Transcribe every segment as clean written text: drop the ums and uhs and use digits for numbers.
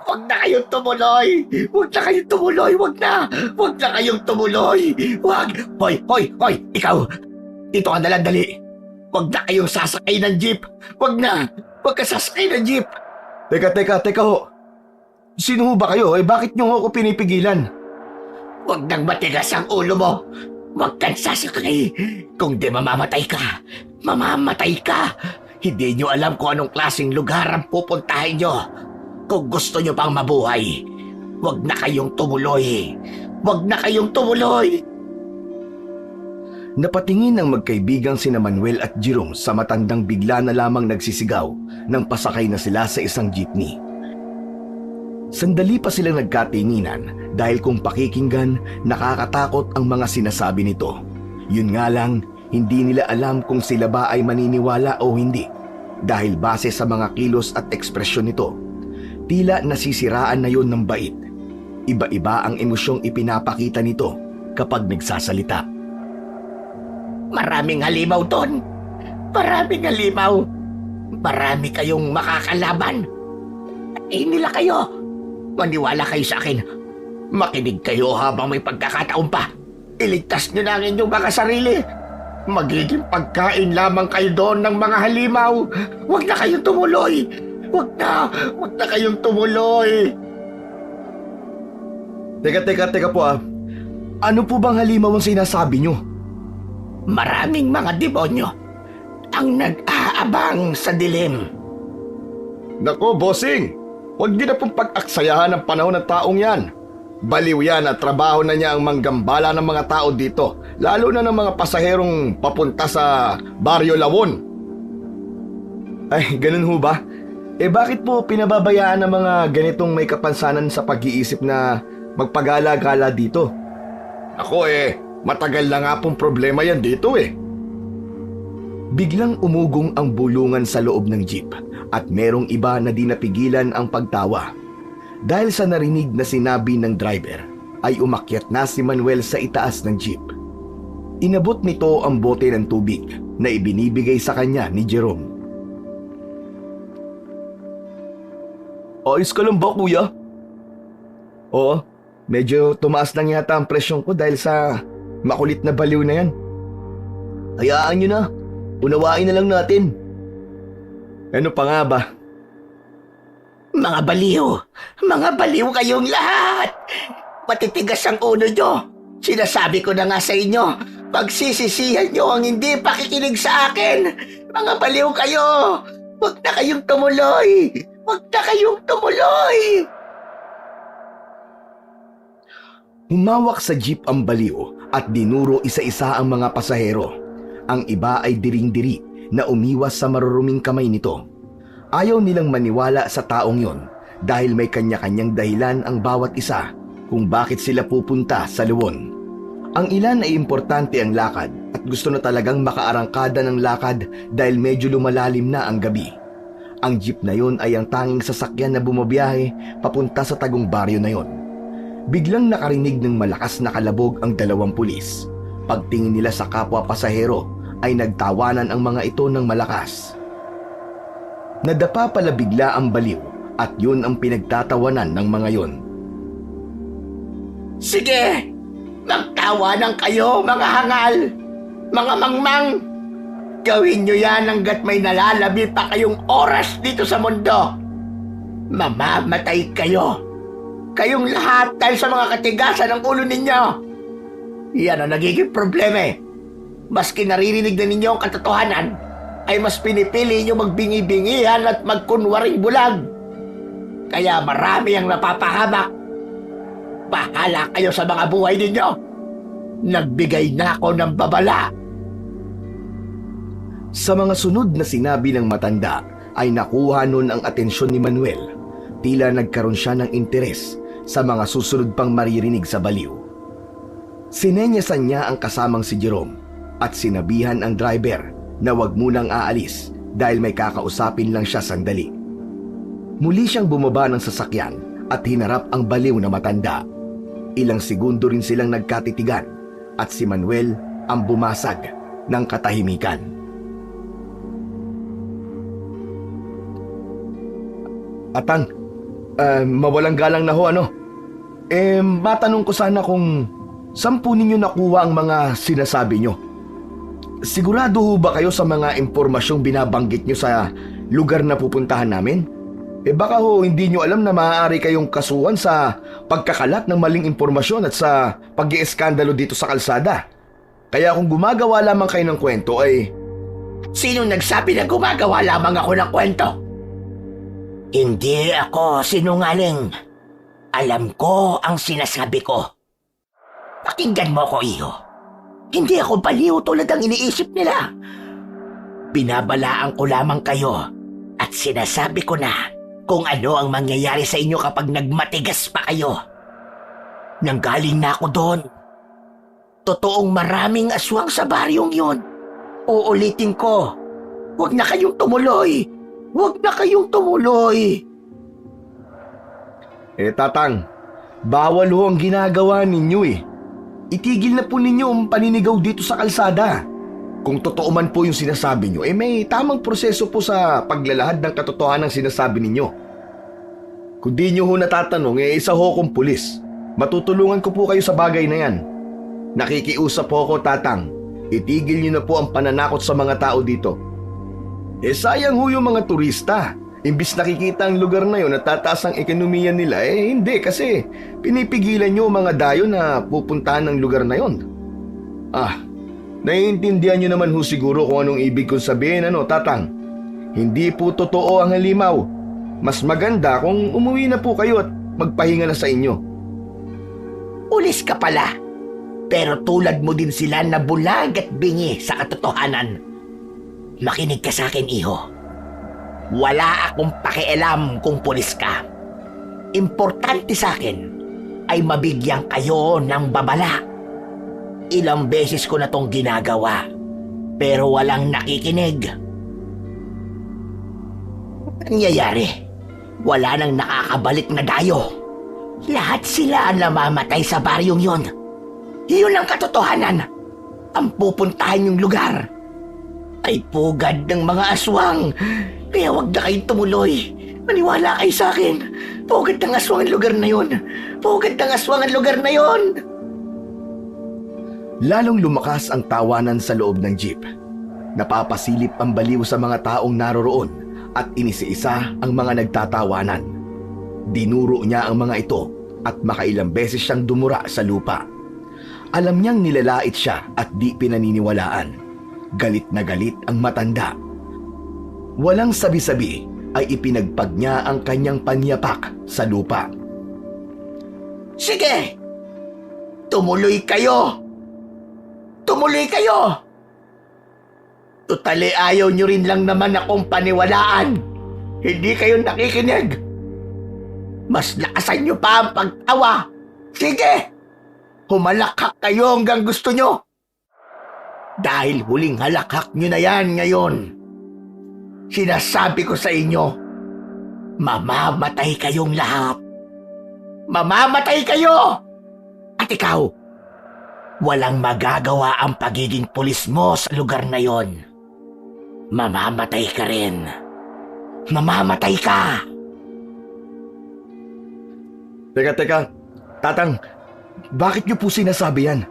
Huwag na kayong tumuloy! Huwag na kayong tumuloy! Huwag na! Huwag na kayong tumuloy! Huwag! Hoy! Hoy! Hoy! Ikaw! Dito ka na lang dali! Huwag na kayong sasakay ng jeep! Huwag na! Huwag ka sasakay ng jeep! Teka ho. Sino ho ba kayo? Bakit niyo ho ako pinipigilan? Huwag nang matigas ang ulo mo! Huwag kang sasakay! Kung di mamamatay ka, mamamatay ka! Hindi nyo alam kung anong klaseng lugar ang pupuntahin nyo. Kung gusto nyo pang mabuhay, huwag na kayong tumuloy! Huwag na kayong tumuloy! Napatingin ang magkaibigang sina Manuel at Jerome sa matandang bigla na lamang nagsisigaw nang pasakay na sila sa isang jeepney. Sandali pa silang nagkatinginan dahil kung pakikinggan, nakakatakot ang mga sinasabi nito. Yun nga lang, hindi nila alam kung sila ba ay maniniwala o hindi dahil base sa mga kilos at ekspresyon nito, tila nasisiraan na yon ng bait. Iba-iba ang emosyong ipinapakita nito kapag nagsasalita. Maraming halimaw doon! Maraming halimaw! Marami kayong makakalaban! Nila kayo! Maniwala kayo sa akin. Makinig kayo habang may pagkakataon pa. Iligtas nyo na ang inyong mga sarili. Magiging pagkain lamang kayo doon ng mga halimaw. Huwag na kayong tumuloy. Huwag na kayong tumuloy. Teka po. Ano po bang halimaw ang sinasabi nyo? Maraming mga demonyo ang nag-aabang sa dilim. Nako, bossing! Huwag din na pong pag-aksayahan ng panahon ng taong yan. Baliw yan at trabaho na niya ang manggambala ng mga tao dito, lalo na ng mga pasaherong papunta sa Baryo Lawon. Ay, ganun ho ba? Bakit po pinababayaan ng mga ganitong may kapansanan sa pag-iisip na magpagala-gala dito? Ako matagal na nga pong problema yan dito Biglang umugong ang bulungan sa loob ng jeep at merong iba na di napigilan ang pagtawa. Dahil sa narinig na sinabi ng driver, ay umakyat na si Manuel sa itaas ng jeep. Inabot nito ang bote ng tubig na ibinibigay sa kanya ni Jerome. Ayos ka lang ba, kuya? Oo, medyo tumaas lang yata ang presyon ko dahil sa makulit na baliw na yan. Hayaan nyo na. Unawain na lang natin. Ano pa nga ba? Mga baliw kayong lahat. Matitigas ang ulo nyo. Sinasabi ko na nga sa inyo, pagsisisihan nyo ang hindi pakikinig sa akin. Mga baliw kayo. Huwag na kayong tumuloy. Huwag na kayong tumuloy. Humawak sa jeep ang baliw at dinuro isa-isa ang mga pasahero. Ang iba ay diring-diri na umiwas sa maruruming kamay nito. Ayaw nilang maniwala sa taong yon dahil may kanya-kanyang dahilan ang bawat isa kung bakit sila pupunta sa Lawon. Ang ilan ay importante ang lakad at gusto na talagang makaarangkada ng lakad dahil medyo lumalalim na ang gabi. Ang jeep na yon ay ang tanging sasakyan na bumabiyahe papunta sa tagong baryo na yon. Biglang nakarinig ng malakas na kalabog ang dalawang pulis. Pagtingin nila sa kapwa pasahero, ay nagtawanan ang mga ito ng malakas. Nadapa pala bigla ang baliw at yun ang pinagtatawanan ng mga yon. Sige! Magtawanan kayo, mga hangal! Mga mangmang! Gawin nyo yan hanggat may nalalabi pa kayong oras dito sa mundo! Mamamatay kayo! Kayong lahat dahil sa mga katigasan ng ulo ninyo! Yan ang nagiging problema Maski naririnig na ninyo ang katotohanan, ay mas pinipili nyo magbingi-bingihan at magkunwaring bulag. Kaya marami ang napapahamak. Bahala kayo sa mga buhay ninyo. Nagbigay na ako ng babala. Sa mga sunod na sinabi ng matanda, ay nakuha nun ang atensyon ni Manuel. Tila nagkaroon siya ng interes sa mga susunod pang maririnig sa baliw. Sinenyasan niya ang kasamang si Jerome at sinabihan ang driver na wag munang aalis dahil may kakausapin lang siya sandali. Muli siyang bumaba ng sasakyan at hinarap ang baliw na matanda. Ilang segundo rin silang nagkatitigan at si Manuel ang bumasag ng katahimikan. Mawalang galang na ho, ano? Matanong ko sana kung saan po ninyo nakuha ang mga sinasabi nyo? Sigurado ho ba kayo sa mga impormasyong binabanggit nyo sa lugar na pupuntahan namin? Baka ho hindi nyo alam na maaari kayong kasuhan sa pagkakalat ng maling impormasyon at sa pag-ieskandalo dito sa kalsada. Kaya kung gumagawa lamang kayo ng kwento ay... Sino nagsabi na gumagawa lamang ako ng kwento? Hindi ako sinungaling. Alam ko ang sinasabi ko. Pakinggan mo ko, iho. Hindi ako baliw tulad ang iniisip nila. Binabalaan ko lamang kayo at sinasabi ko na kung ano ang mangyayari sa inyo kapag nagmatigas pa kayo. Nanggaling na ako doon. Totoong maraming aswang sa baryong yun. Uulitin ko, huwag na kayong tumuloy. Huwag na kayong tumuloy. Tatang, bawal ho ang ginagawa ninyo eh. Itigil na po ninyo ang paninigaw dito sa kalsada. Kung totoo man po yung sinasabi nyo, may tamang proseso po sa paglalahad ng katotohanan ng sinasabi ninyo. Kung di nyo ho natatanong, isa ho kong pulis. Matutulungan ko po kayo sa bagay na yan. Nakikiusap po ako, tatang. Itigil nyo na po ang pananakot sa mga tao dito. Sayang ho yung mga turista. Imbis nakikita ang lugar na yun at tataas ang ekonomiya nila, hindi kasi pinipigilan nyo mga dayo na pupuntahan ng lugar na yun. Naiintindihan nyo naman ho siguro kung anong ibig kong sabihin, ano, tatang? Hindi po totoo ang halimaw. Mas maganda kung umuwi na po kayo at magpahinga na sa inyo. Ulis ka pala. Pero tulad mo din sila na bulag at bingi sa katotohanan. Makinig ka sa akin, iho. Wala akong pakialam kung pulis ka. Importante sa akin ay mabigyan kayo ng babala. Ilang beses ko na tong ginagawa, pero walang nakikinig. Nangyayari, wala nang nakakabalik na dayo. Lahat sila ang namamatay sa baryong yon. Iyon ang katotohanan. Ang pupuntahan yung lugar ay pugad ng mga aswang. Kaya wag na kayong tumuloy. Maniwala kayo sa akin. Pugad ng aswang ang lugar na yon. Pugad ng aswang ang lugar na yon. Lalong lumakas ang tawanan sa loob ng jeep. Napapasilip ang baliw sa mga taong naroroon at inisiisa ang mga nagtatawanan. Dinuro niya ang mga ito at makailang beses siyang dumura sa lupa. Alam niyang nilalait siya at di pinaniniwalaan. Galit na galit ang matanda. Walang sabi-sabi ay ipinagpag niya ang kanyang panyapak sa lupa. Sige! Tumuloy kayo! Tumuloy kayo! Tutali ayaw nyo rin lang naman akong paniwalaan. Hindi kayo nakikinig. Mas lakasan nyo pa ang pagtawa. Sige! Humalakhak kayo hanggang gusto nyo. Dahil huling halakhak nyo na yan ngayon. Sinasabi ko sa inyo, mamamatay kayong lahat. Mamamatay kayo! At ikaw, walang magagawa ang pagiging pulis mo sa lugar na yon. Mamamatay ka rin. Mamamatay ka! Teka, tatang, bakit niyo po sinasabi yan?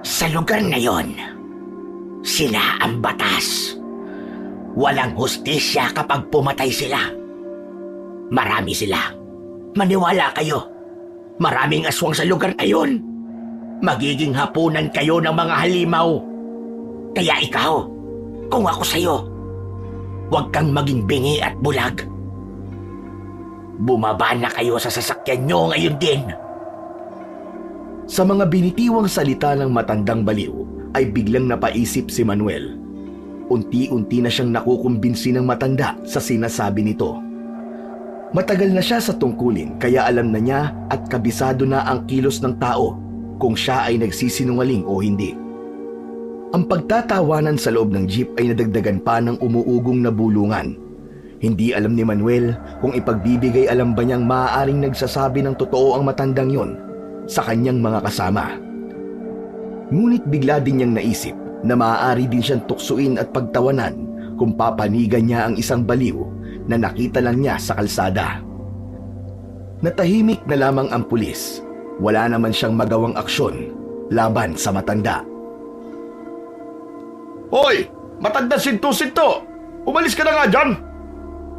Sa lugar na yon, sila ang batas. Walang hustisya kapag pumatay sila. Marami sila. Maniwala kayo. Maraming aswang sa lugar na yon. Magiging hapunan kayo ng mga halimaw. Kaya ikaw, kung ako sa'yo, huwag kang maging bingi at bulag. Bumaba na kayo sa sasakyan nyo ngayon din. Sa mga binitiwang salita ng matandang baliw ay biglang napaisip si Manuel. Unti-unti na siyang nakukumbinsi ng matanda sa sinasabi nito. Matagal na siya sa tungkulin kaya alam na niya at kabisado na ang kilos ng tao kung siya ay nagsisinungaling o hindi. Ang pagtatawanan sa loob ng jeep ay nadagdagan pa ng umuugong na bulungan. Hindi alam ni Manuel kung ipagbibigay alam ba niyang maaaring nagsasabi ng totoo ang matandang yon sa kanyang mga kasama. Ngunit bigla din niyang naisip na maaari din siyang tuksuin at pagtawanan kung papanigan niya ang isang baliw na nakita lang niya sa kalsada. Natahimik na lamang ang pulis. Wala naman siyang magawang aksyon laban sa matanda. Hoy! Matanda sinto-sinto! Umalis ka na nga dyan!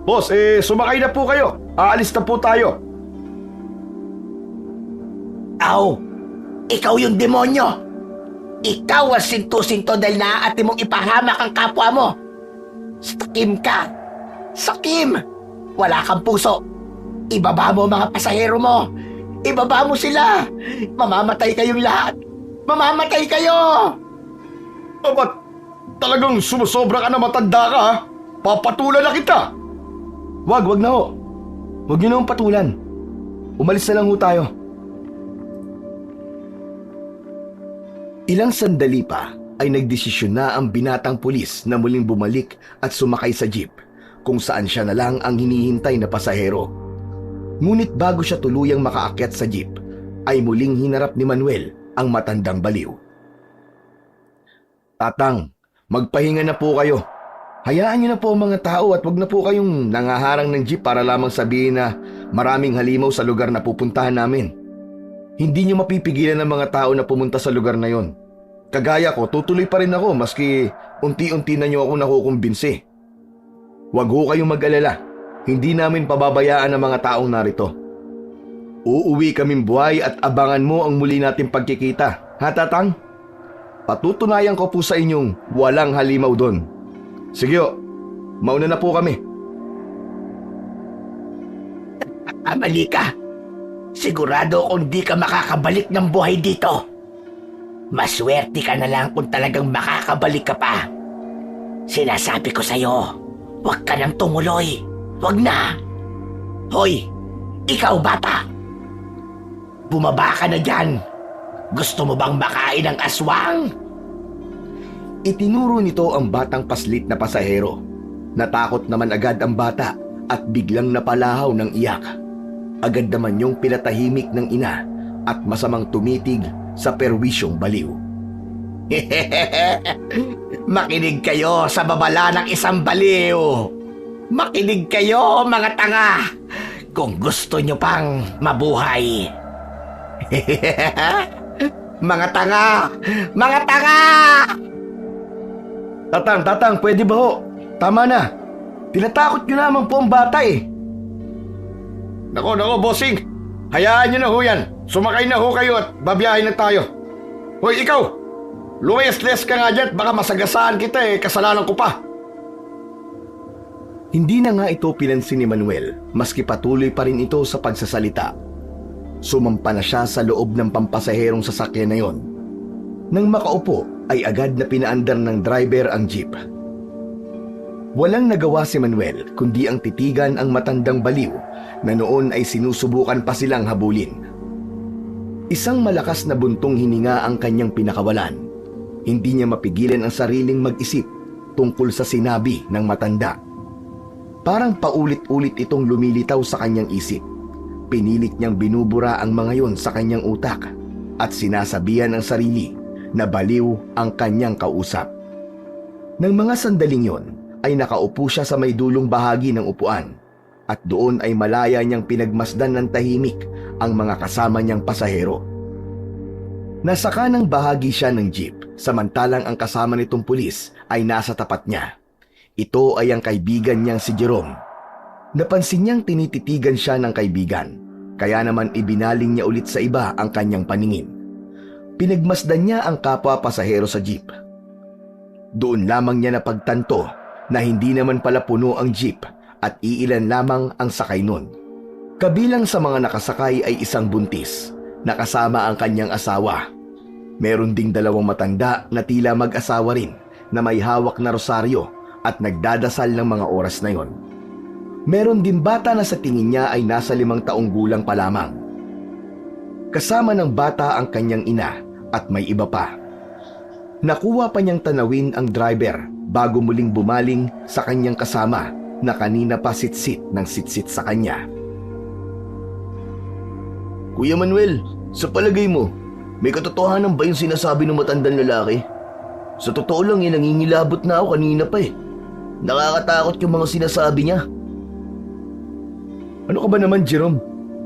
Boss, sumakay na po kayo. Aalis na po tayo. Aw, ikaw yung demonyo! Ikaw ang sinto-sinto dahil naaati mong ipahamak ang kapwa mo! Sakim ka! Sakim! Wala kang puso! Ibaba mo mga pasahero mo! Ibaba mo sila! Mamamatay kayong lahat! Mamamatay kayo! Ba't talagang sumusobra ka na matanda ka ha? Papatulan na kita! Wag na ho. Wag niyo nang patulan. Umalis na lang ho tayo. Ilang sandali pa ay nagdesisyon na ang binatang pulis na muling bumalik at sumakay sa jeep kung saan siya na lang ang hinihintay na pasahero. Ngunit bago siya tuluyang makaakyat sa jeep, ay muling hinarap ni Manuel ang matandang baliw. Tatang, magpahinga na po kayo. Hayaan niyo na po ang mga tao at wag na po kayong nangaharang ng jeep para lamang sabihin na maraming halimaw sa lugar na pupuntahan namin. Hindi niyo mapipigilan ng mga tao na pumunta sa lugar na yon. Kagaya ko, tutuloy pa rin ako maski unti-unti na niyo ako nakukumbinsi. Wag ho kayong mag-alala. Hindi namin pababayaan ang mga taong narito. Uuwi kaming buhay at abangan mo ang muli nating pagkikita. Ha, Tatang? Patutunayan ko po sa inyong walang halimaw doon. Sige o, mauna na po kami. Amali ka! Sigurado kung di ka makakabalik ng buhay dito. Maswerte ka na lang kung talagang makakabalik ka pa. Sinasabi ko sa'yo, huwag ka nang tumuloy. Huwag na! Hoy, ikaw bata! Bumaba ka na dyan! Gusto mo bang makain ng aswang? Itinuro nito ang batang paslit na pasahero. Natakot naman agad ang bata at biglang napalahaw ng iyak. Agad naman yung pinatahimik ng ina at masamang tumitig sa perwisyong baliw. Makinig kayo sa babala ng isang baliw! Makinig kayo, mga tanga! Kung gusto nyo pang mabuhay! Mga tanga! Mga tanga! Tatang, pwede ba ho? Tama na. Tinatakot nyo naman po ang bata eh. Nako, bossing. Hayaan nyo na ho yan. Sumakay na ho kayo at babiyahin na tayo. Hoy, ikaw! Lumayas-les ka nga dyan. Baka masagasaan kita eh. Kasalanan ko pa. Hindi na nga ito pinansin ni Manuel maski patuloy pa rin ito sa pagsasalita. Sumampa na siya sa loob ng pampasaherong sasakyan na yon. Nang makaupo ay agad na pinaandar ng driver ang jeep. Walang nagawa si Manuel kundi ang titigan ang matandang baliw na noon ay sinusubukan pa silang habulin. Isang malakas na buntong hininga ang kanyang pinakawalan. Hindi niya mapigilan ang sariling mag-isip tungkol sa sinabi ng matanda. Parang paulit-ulit itong lumilitaw sa kanyang isip. Pinilit niyang binubura ang mga yon sa kanyang utak at sinasabihan ang sarili na baliw ang kanyang kausap. Nang mga sandaling yon ay nakaupo siya sa may dulong bahagi ng upuan at doon ay malaya niyang pinagmasdan ng tahimik ang mga kasama niyang pasahero. Nasa kanang bahagi siya ng jeep samantalang ang kasama nitong pulis ay nasa tapat niya. Ito ay ang kaibigan niyang si Jerome. Napansin niyang tinititigan siya ng kaibigan, kaya naman ibinaling niya ulit sa iba ang kanyang paningin. Pinagmasdan niya ang kapwa pasahero sa jeep. Doon lamang niya napagtanto na hindi naman pala puno ang jeep at iilan lamang ang sakay nun. Kabilang sa mga nakasakay ay isang buntis, nakasama ang kanyang asawa. Meron ding dalawang matanda na tila mag-asawa rin na may hawak na rosaryo at nagdadasal ng mga oras na yon. Meron din bata na sa tingin niya ay nasa 5 taong gulang pa lamang. Kasama ng bata ang kanyang ina at may iba pa. Nakuha pa niyang tanawin ang driver bago muling bumaling sa kanyang kasama na kanina pa sitsit ng sitsit sa kanya. Kuya Manuel, sa palagay mo, may katotohanan ba yung sinasabi ng matandang lalaki? Sa totoo lang nangingilabot na ako kanina pa eh. Nakakatakot yung mga sinasabi niya. Ano ka ba naman, Jerome?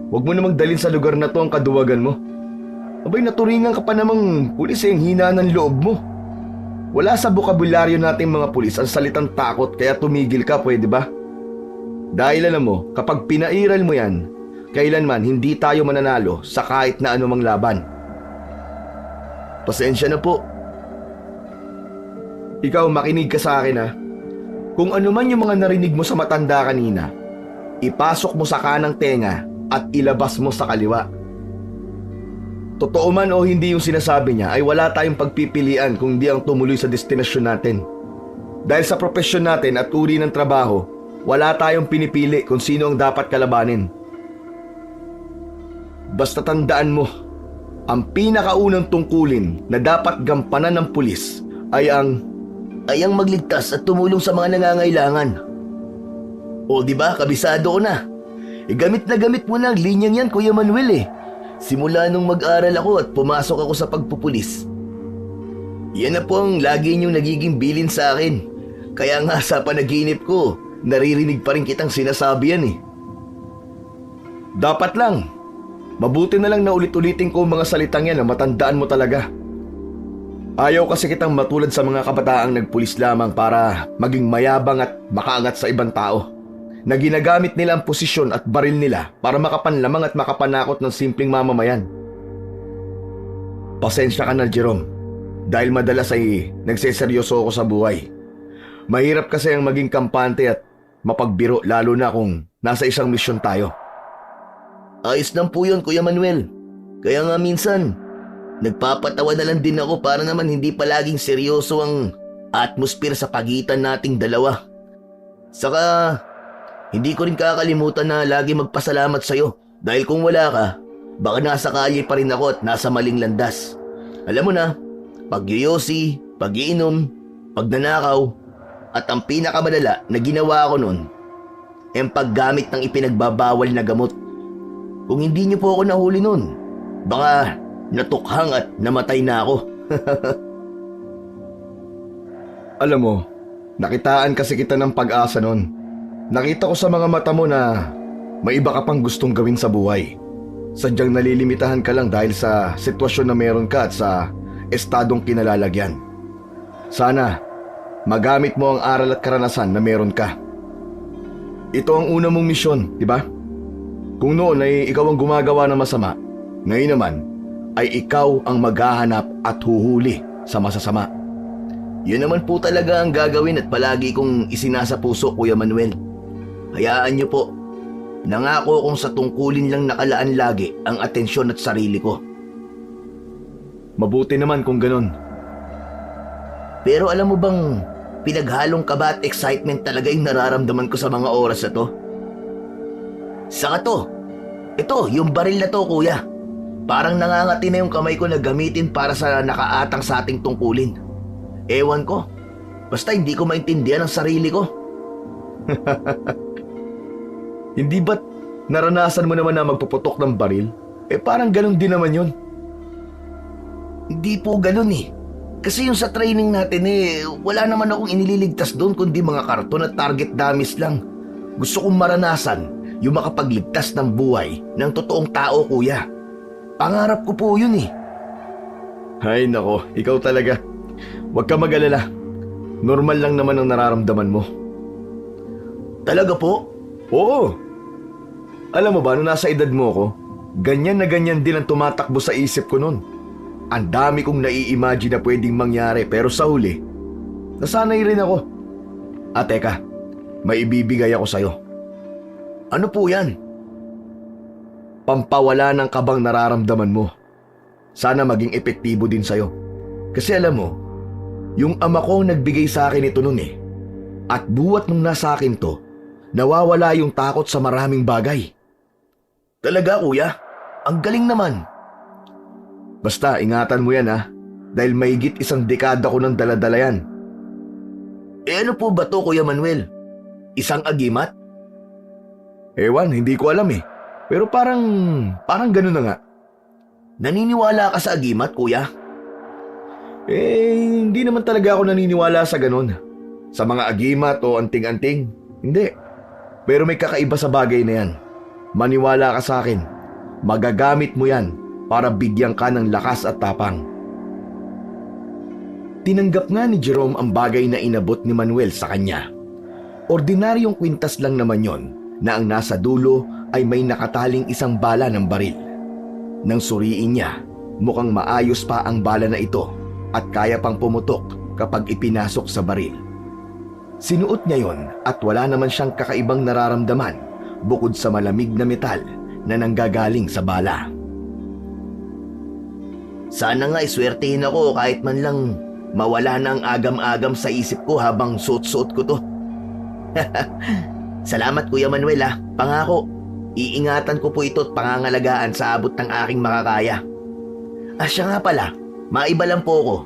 Huwag mo namang dalhin sa lugar na to ang kaduwagan mo. Abay, naturingan ka pa namang pulis ang hina ng loob mo. Wala sa bokabularyo nating mga pulis ang salitang takot kaya tumigil ka, pwede ba? Dahil alam mo, kapag pinairal mo yan, kailanman hindi tayo mananalo sa kahit na anumang laban. Pasensya na po. Ikaw, makinig ka sa akin ha. Kung ano man yung mga narinig mo sa matanda kanina, ipasok mo sa kanang tenga at ilabas mo sa kaliwa. Totoo man o hindi yung sinasabi niya ay wala tayong pagpipilian kung di ang tumuloy sa destinasyon natin. Dahil sa propesyon natin at uri ng trabaho, wala tayong pinipili kung sino ang dapat kalabanin. Basta tandaan mo, ang pinakaunang tungkulin na dapat gampanan ng pulis ay ang magligtas at tumulong sa mga nangangailangan. O di ba, kabisado ko na. Gamit na gamit mo na ang linyang yan, Kuya Manuel eh. Simula nung mag-aral ako at pumasok ako sa pagpupulis. Yan na po ang lagi niyong nagiging bilin sa akin. Kaya nga sa panaginip ko, naririnig pa rin kitang sinasabi yan eh. dapat lang. Mabuti na lang na ulit-ulitin ko ang mga salitang yan na matandaan mo talaga. Ayaw kasi kitang matulad sa mga kabataang nagpulis lamang para maging mayabang at makaangat sa ibang tao, na ginagamit nila ang posisyon at baril nila para makapanlamang at makapanakot ng simpleng mamamayan. Pasensya ka na, Jerome, dahil madalas ay nagseseryoso ako sa buhay. Mahirap kasi ang maging kampante at mapagbiro lalo na kung nasa isang misyon tayo. Ayos lang po yun, Kuya Manuel. Kaya nga minsan, nagpapatawa na lang din ako para naman hindi palaging seryoso ang atmosphere sa pagitan nating dalawa. Saka, hindi ko rin kakalimutan na lagi magpasalamat sa'yo dahil kung wala ka, baka nasa kalye pa rin ako at nasa maling landas. Alam mo na, pagyoyosi, pag-iinom, pagnanakaw, at ang pinakamalala na ginawa ko noon, ang paggamit ng ipinagbabawal na gamot. Kung hindi niyo po ako nahuli noon, baka natukhang at namatay na ako. Alam mo, nakitaan kasi kita ng pag-asa noon. Nakita ko sa mga mata mo na may iba ka pang gustong gawin sa buhay. Sadyang nalilimitahan ka lang dahil sa sitwasyon na meron ka at sa estadong kinalalagyan. Sana, magamit mo ang aral at karanasan na meron ka. Ito ang una mong misyon, di ba? Kung noon ay ikaw ang gumagawa ng masama, ngayon naman ay ikaw ang maghahanap at huhuli sa masasama. Yun naman po talaga ang gagawin at palagi kong isinasa puso, Kuya Manuel. Hayaan niyo po. Nangako kong sa tungkulin lang nakalaan lagi ang atensyon at sarili ko. Mabuti naman kung ganun. Pero alam mo bang pinaghalong kaba at excitement talaga yung nararamdaman ko sa mga oras na to? Saka to. Ito, yung baril na to, Kuya. Parang nangangati na yung kamay ko na gamitin para sa nakaatang sa ating tungkulin. Ewan ko. Basta hindi ko maintindihan ang sarili ko. Hindi ba't naranasan mo naman na magpuputok ng baril? Parang ganun din naman yun. Hindi po ganun eh. Kasi yung sa training natin wala naman akong inililigtas doon kundi mga karton at target dummies lang. Gusto kong maranasan yung makapagligtas ng buhay ng totoong tao, Kuya. Pangarap ko po yun eh. Ay nako, ikaw talaga. Huwag ka mag-alala. Normal lang naman ang nararamdaman mo. Talaga po? Oo. Alam mo ba, nung nasa edad mo ako, ganyan na ganyan din ang tumatakbo sa isip ko noon. Ang dami kong nai-imagine na pwedeng mangyari pero sa huli, nasanay rin ako. At teka, may ibibigay ako sa'yo. Ano po yan? Pampawala ng kabang nararamdaman mo. Sana maging epektibo din sa'yo. Kasi alam mo, yung ama ko nagbigay sa akin ito noon eh. At buwat nung nasa akin to, nawawala yung takot sa maraming bagay. Talaga, Kuya? Ang galing naman. Basta ingatan mo yan ha, dahil mahigit 1 dekada ko ng daladala yan. Ano po ba to, Kuya Manuel? Isang agimat? Ewan, hindi ko alam eh. Pero parang ganun na nga. Naniniwala ka sa agimat, Kuya? Hindi naman talaga ako naniniwala sa ganun. Sa mga agimat o anting-anting, hindi. Pero may kakaiba sa bagay na yan. Maniwala ka sa akin, Magagamit mo yan para bigyan ka ng lakas at tapang. Tinanggap nga ni Jerome ang bagay na inabot ni Manuel sa kanya. Ordinaryong kwintas lang naman yon na ang nasa dulo ay may nakataling isang bala ng baril. Nang suriin niya, mukhang maayos pa ang bala na ito at kaya pang pumutok kapag ipinasok sa baril. Sinuot niya yon at wala naman siyang kakaibang nararamdaman bukod sa malamig na metal na nanggagaling sa bala. Sana nga iswertehin ako kahit man lang mawala na ang agam-agam sa isip ko habang suot-suot ko to. Salamat Kuya Manuel ha. Pangako, iingatan ko po ito at pangangalagaan sa abot ng aking makakaya. Siya nga pala, maiba lang po ako.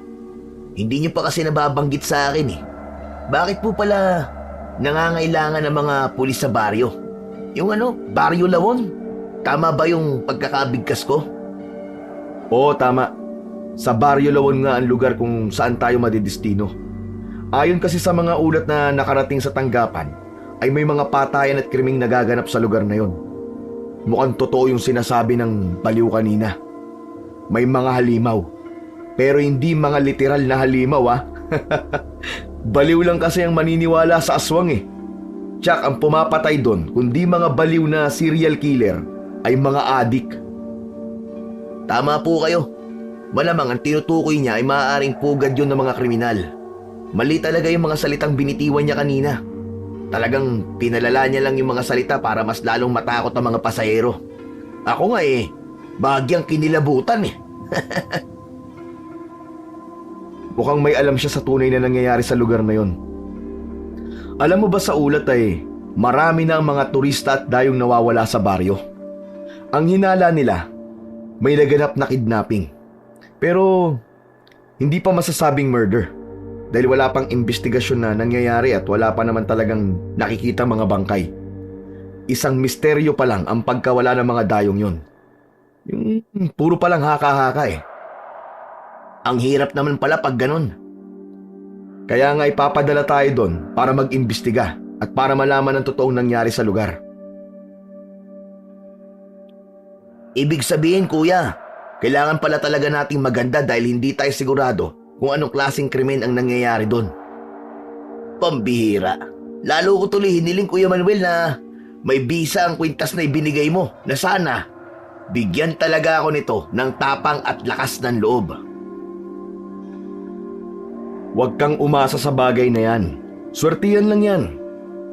Hindi niyo pa kasi nababanggit sa akin eh. Bakit po pala nangangailangan ng mga pulis sa baryo? Yung Baryo Lawon? Tama ba yung pagkakabigkas ko? Oo, tama. Sa Baryo Lawon nga ang lugar kung saan tayo madidestino. Ayon kasi sa mga ulat na nakarating sa tanggapan, ay may mga patayan at krimeng nagaganap sa lugar na yon. Mukhang totoo yung sinasabi ng baliw kanina. May mga halimaw. Pero hindi mga literal na halimaw Baliw lang kasi ang maniniwala sa aswang eh. Tsak ang pumapatay doon, kundi mga baliw na serial killer, ay mga adik. Tama po kayo. Malamang ang tinutukoy niya ay maaaring pugad yun ng mga kriminal. Mali talaga yung mga salitang binitiwan niya kanina. Talagang pinalala niya lang yung mga salita para mas lalong matakot ang mga pasahero. Ako nga bahagyang kinilabutan eh. Mukhang may alam siya sa tunay na nangyayari sa lugar na yon. Alam mo ba sa ulat ay marami na ang mga turista at dayong nawawala sa baryo. Ang hinala nila, may naganap na kidnapping. Pero hindi pa masasabing murder dahil wala pang investigasyon na nangyayari at wala pa naman talagang nakikita mga bangkay. Isang misteryo pa lang ang pagkawala ng mga dayong yon. Yung puro palang haka-haka eh. Ang hirap naman pala pag ganun. Kaya nga ipapadala tayo doon para mag-imbestiga at para malaman ang totoong nangyari sa lugar. Ibig sabihin kuya, kailangan pala talaga nating maganda dahil hindi tayo sigurado kung anong klaseng krimen ang nangyayari doon. Pambihira. Lalo ko tuloy hiniling Kuya Manuel na may bisa ang kwintas na ibinigay mo na sana bigyan talaga ako nito ng tapang at lakas ng loob. Huwag kang umasa sa bagay na yan. Swertihan lang yan.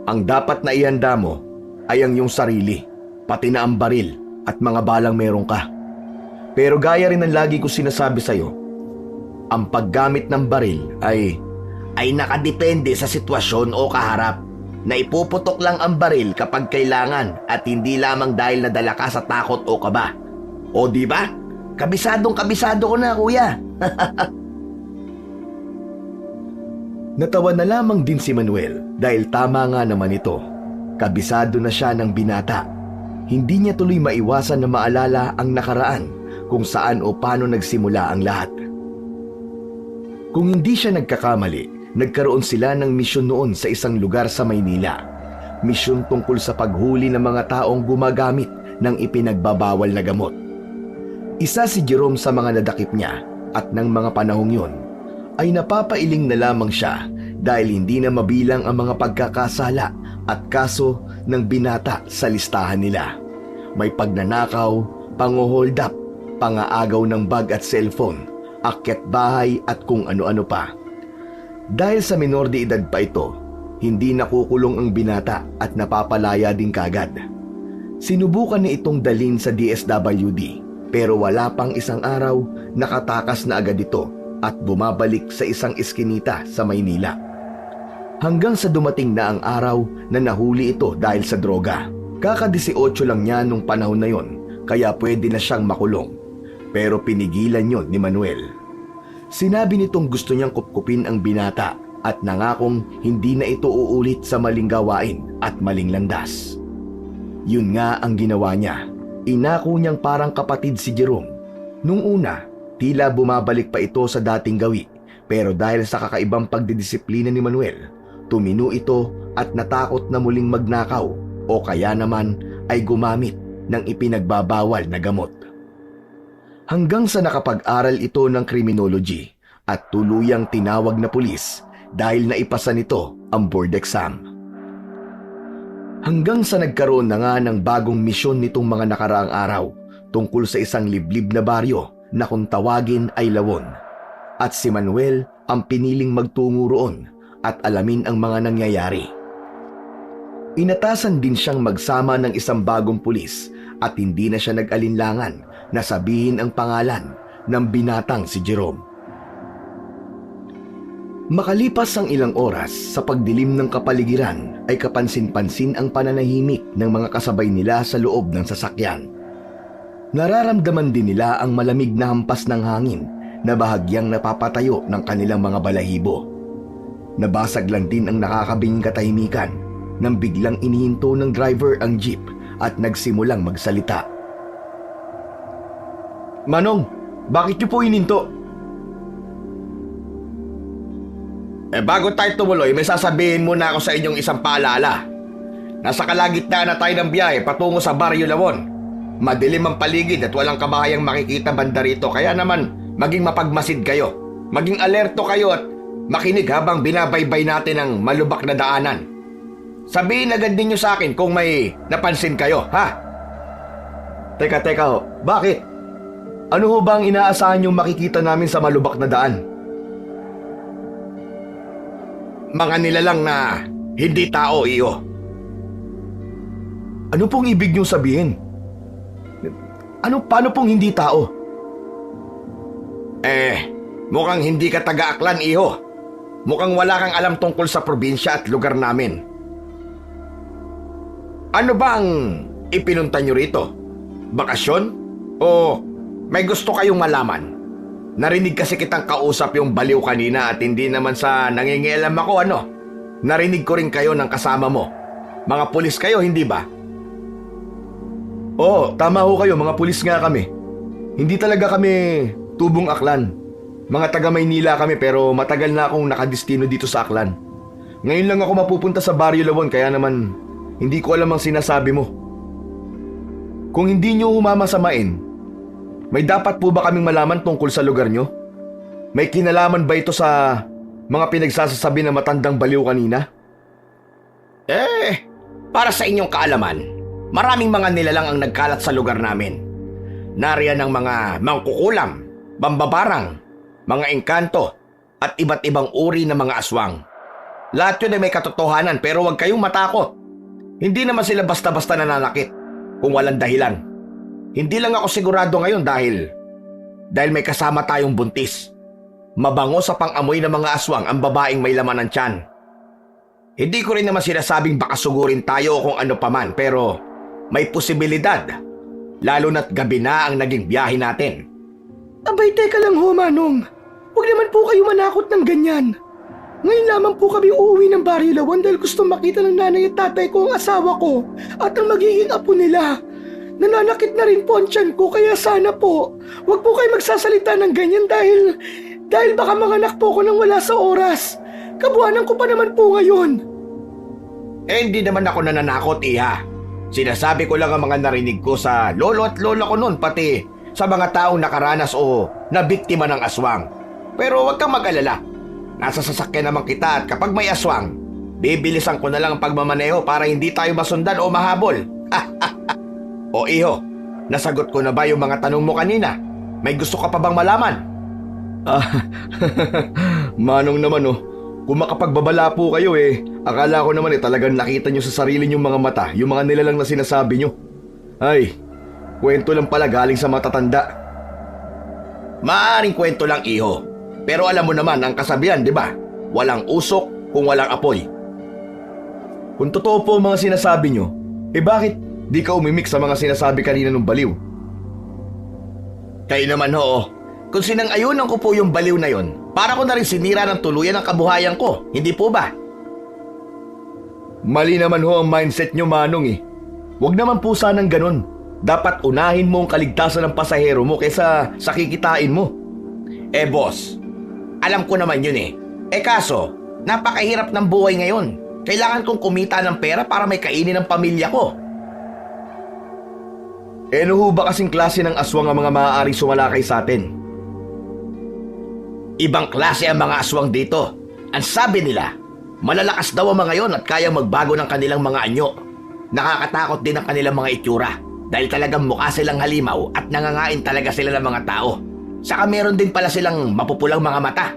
Ang dapat na ihanda mo ay ang iyong sarili, pati na ang baril at mga balang meron ka. Pero gaya rin ng lagi ko sinasabi sa'yo, ang paggamit ng baril ay nakadepende sa sitwasyon o kaharap. Na ipuputok lang ang baril kapag kailangan at hindi lamang dahil nadala ka sa takot o kaba. O di ba? Kabisadong-kabisado ko na, kuya. Natawa na lamang din si Manuel dahil tama nga naman ito. Kabisado na siya ng binata. Hindi niya tuloy maiwasan na maalala ang nakaraan kung saan o paano nagsimula ang lahat. Kung hindi siya nagkakamali, nagkaroon sila ng misyon noon sa isang lugar sa Maynila. Misyon tungkol sa paghuli ng mga taong gumagamit ng ipinagbabawal na gamot. Isa si Jerome sa mga nadakip niya at ng mga panahong yun ay napapailing na lamang siya dahil hindi na mabilang ang mga pagkakasala at kaso ng binata sa listahan nila. May pagnanakaw, pango-hold up, pangaagaw ng bag at cellphone, akyat bahay at kung ano-ano pa. Dahil sa minor de edad pa ito, hindi nakukulong ang binata at napapalaya din kagad. Sinubukan ni itong dalhin sa DSWD pero wala pang isang araw nakatakas na agad ito at bumabalik sa isang iskinita sa Maynila. Hanggang sa dumating na ang araw na nahuli ito dahil sa droga. Kaka-18 lang niya nung panahon na yon, kaya pwede na siyang makulong. Pero pinigilan yon ni Manuel. Sinabi nitong gusto niyang kupkupin ang binata at nangakong hindi na ito uulit sa maling gawain at maling landas. Yun nga ang ginawa niya. Inako niyang parang kapatid si Jerome. Nung una, tila bumabalik pa ito sa dating gawi, pero dahil sa kakaibang pagdidisiplina ni Manuel, tumino ito at natakot na muling magnakaw o kaya naman ay gumamit ng ipinagbabawal na gamot. Hanggang sa nakapag-aral ito ng criminology at tuluyang tinawag na pulis dahil naipasa nito ang board exam. Hanggang sa nagkaroon na nga ng bagong misyon nitong mga nakaraang araw tungkol sa isang liblib na baryo na kung tawagin ay Lawon. At si Manuel ang piniling magtungo roon at alamin ang mga nangyayari. Inatasan din siyang magsama ng isang bagong pulis at hindi na siya nag-alinlangan na sabihin ang pangalan ng binatang si Jerome. Makalipas ang ilang oras sa pagdilim ng kapaligiran ay kapansin-pansin ang pananahimik ng mga kasabay nila sa loob ng sasakyan. Nararamdaman din nila ang malamig na hampas ng hangin na bahagyang napapatayo ng kanilang mga balahibo. Nabasag lang din ang nakakabinging katahimikan nang biglang inihinto ng driver ang jeep at nagsimulang magsalita. Manong, bakit niyo po ininto? Bago tayo tumuloy, may sasabihin muna ako sa inyong isang paalala. Nasa kalagitnaan na tayo ng biyahe patungo sa Barrio Lawon. Madilim ang paligid at walang kabahayang makikita banda rito, kaya naman maging mapagmasid kayo. Maging alerto kayo at makinig habang binabaybay natin ang malubak na daanan. Sabihin agad ninyo sa akin kung may napansin kayo, ha? Teka ho, bakit? Ano ho ba ang inaasahan yung makikita namin sa malubak na daan? Mga nilalang na hindi tao, iyo. Ano pong ibig niyong sabihin? Paano pong hindi tao? Mukhang hindi ka taga-Aklan, iho. Mukhang wala kang alam tungkol sa probinsya at lugar namin. Ano ba ang ipinunta nyo rito? Bakasyon? O may gusto kayong malaman? Narinig kasi kitang kausap yung baliw kanina at hindi naman sa nangingialam ako, ano? Narinig ko rin kayo ng kasama mo. Mga pulis kayo, hindi ba? Oo, tama ho kayo, mga pulis nga kami. Hindi talaga kami tubong Aklan. Mga taga Maynila kami pero matagal na akong nakadestino dito sa Aklan. Ngayon lang ako mapupunta sa Barrio Lawon kaya naman hindi ko alam ang sinasabi mo. Kung hindi nyo humamasamain, may dapat po ba kaming malaman tungkol sa lugar nyo? May kinalaman ba ito sa mga pinagsasasabi ng matandang baliw kanina? Para sa inyong kaalaman, maraming mga nilalang ang nagkalat sa lugar namin. Nariyan ang mga mangkukulam, bambabarang, mga engkanto, at iba't ibang uri ng mga aswang. Lahat yun ay may katotohanan pero huwag kayong matakot. Hindi naman sila basta-basta nananakit kung walang dahilan. Hindi lang ako sigurado ngayon dahil may kasama tayong buntis. Mabango sa pang-amoy ng mga aswang ang babaeng may laman ng tiyan. Hindi ko rin naman sinasabing baka sugurin tayo o kung ano paman pero may posibilidad. Lalo na't gabi na ang naging biyahe natin. Abay, teka lang ho, Manong. Huwag naman po kayo manakot ng ganyan. Ngayon lamang po kami uuwi ng Barrio Lawon dahil gusto makita ng nanay at tatay ko ang asawa ko at ang magiging apo nila. Nananakit na rin po ang tiyan ko kaya sana po, huwag po kayo magsasalita ng ganyan dahil baka manganak po ko nang wala sa oras. Kabuhanan ko pa naman po ngayon. Hindi naman ako nananakot, iha. Sinasabi ko lang ang mga narinig ko sa lolo at lola ko noon pati sa mga taong nakaranas o nabiktima ng aswang. Pero huwag kang mag-alala. Nasa sasakyan naman kita at kapag may aswang, bibilisan ko na lang ang pagmamaneho para hindi tayo masundan o mahabol. O iho, nasagot ko na ba yung mga tanong mo kanina? May gusto ka pa bang malaman? Manong naman kung makapagbabala po kayo akala ko naman talagang nakita nyo sa sarili nyong mga mata yung mga nilalang na sinasabi nyo. Ay, kwento lang pala galing sa matatanda. Maaaring kwento lang, iho. Pero alam mo naman ang kasabihan, di ba? Walang usok kung walang apoy. Kung totoo po ang mga sinasabi nyo, bakit di ka umimik sa mga sinasabi kanina ng baliw? Kayo naman ho, kung sinang-ayunan ko po yung baliw na yon, para ko na rin sinira ng tuluyan ang kabuhayan ko, hindi po ba? Mali naman ho ang mindset nyo, Manong Huwag naman po sanang ganun. Dapat unahin mo ang kaligtasan ng pasahero mo kaysa sa kikitain mo. Boss, alam ko naman yun kaso, napakahirap ng buhay ngayon. Kailangan kong kumita ng pera para may kainin ng pamilya ko. Ano ho ba kasing klase ng aswang ang mga maaaring sumalakay sa atin? Ibang klase ang mga aswang dito. Ang sabi nila, malalakas daw ang mga yon at kayang magbago ng kanilang mga anyo. Nakakatakot din ang kanilang mga itsura dahil talagang mukha silang halimaw at nangangain talaga sila ng mga tao. Saka meron din pala silang mapupulang mga mata.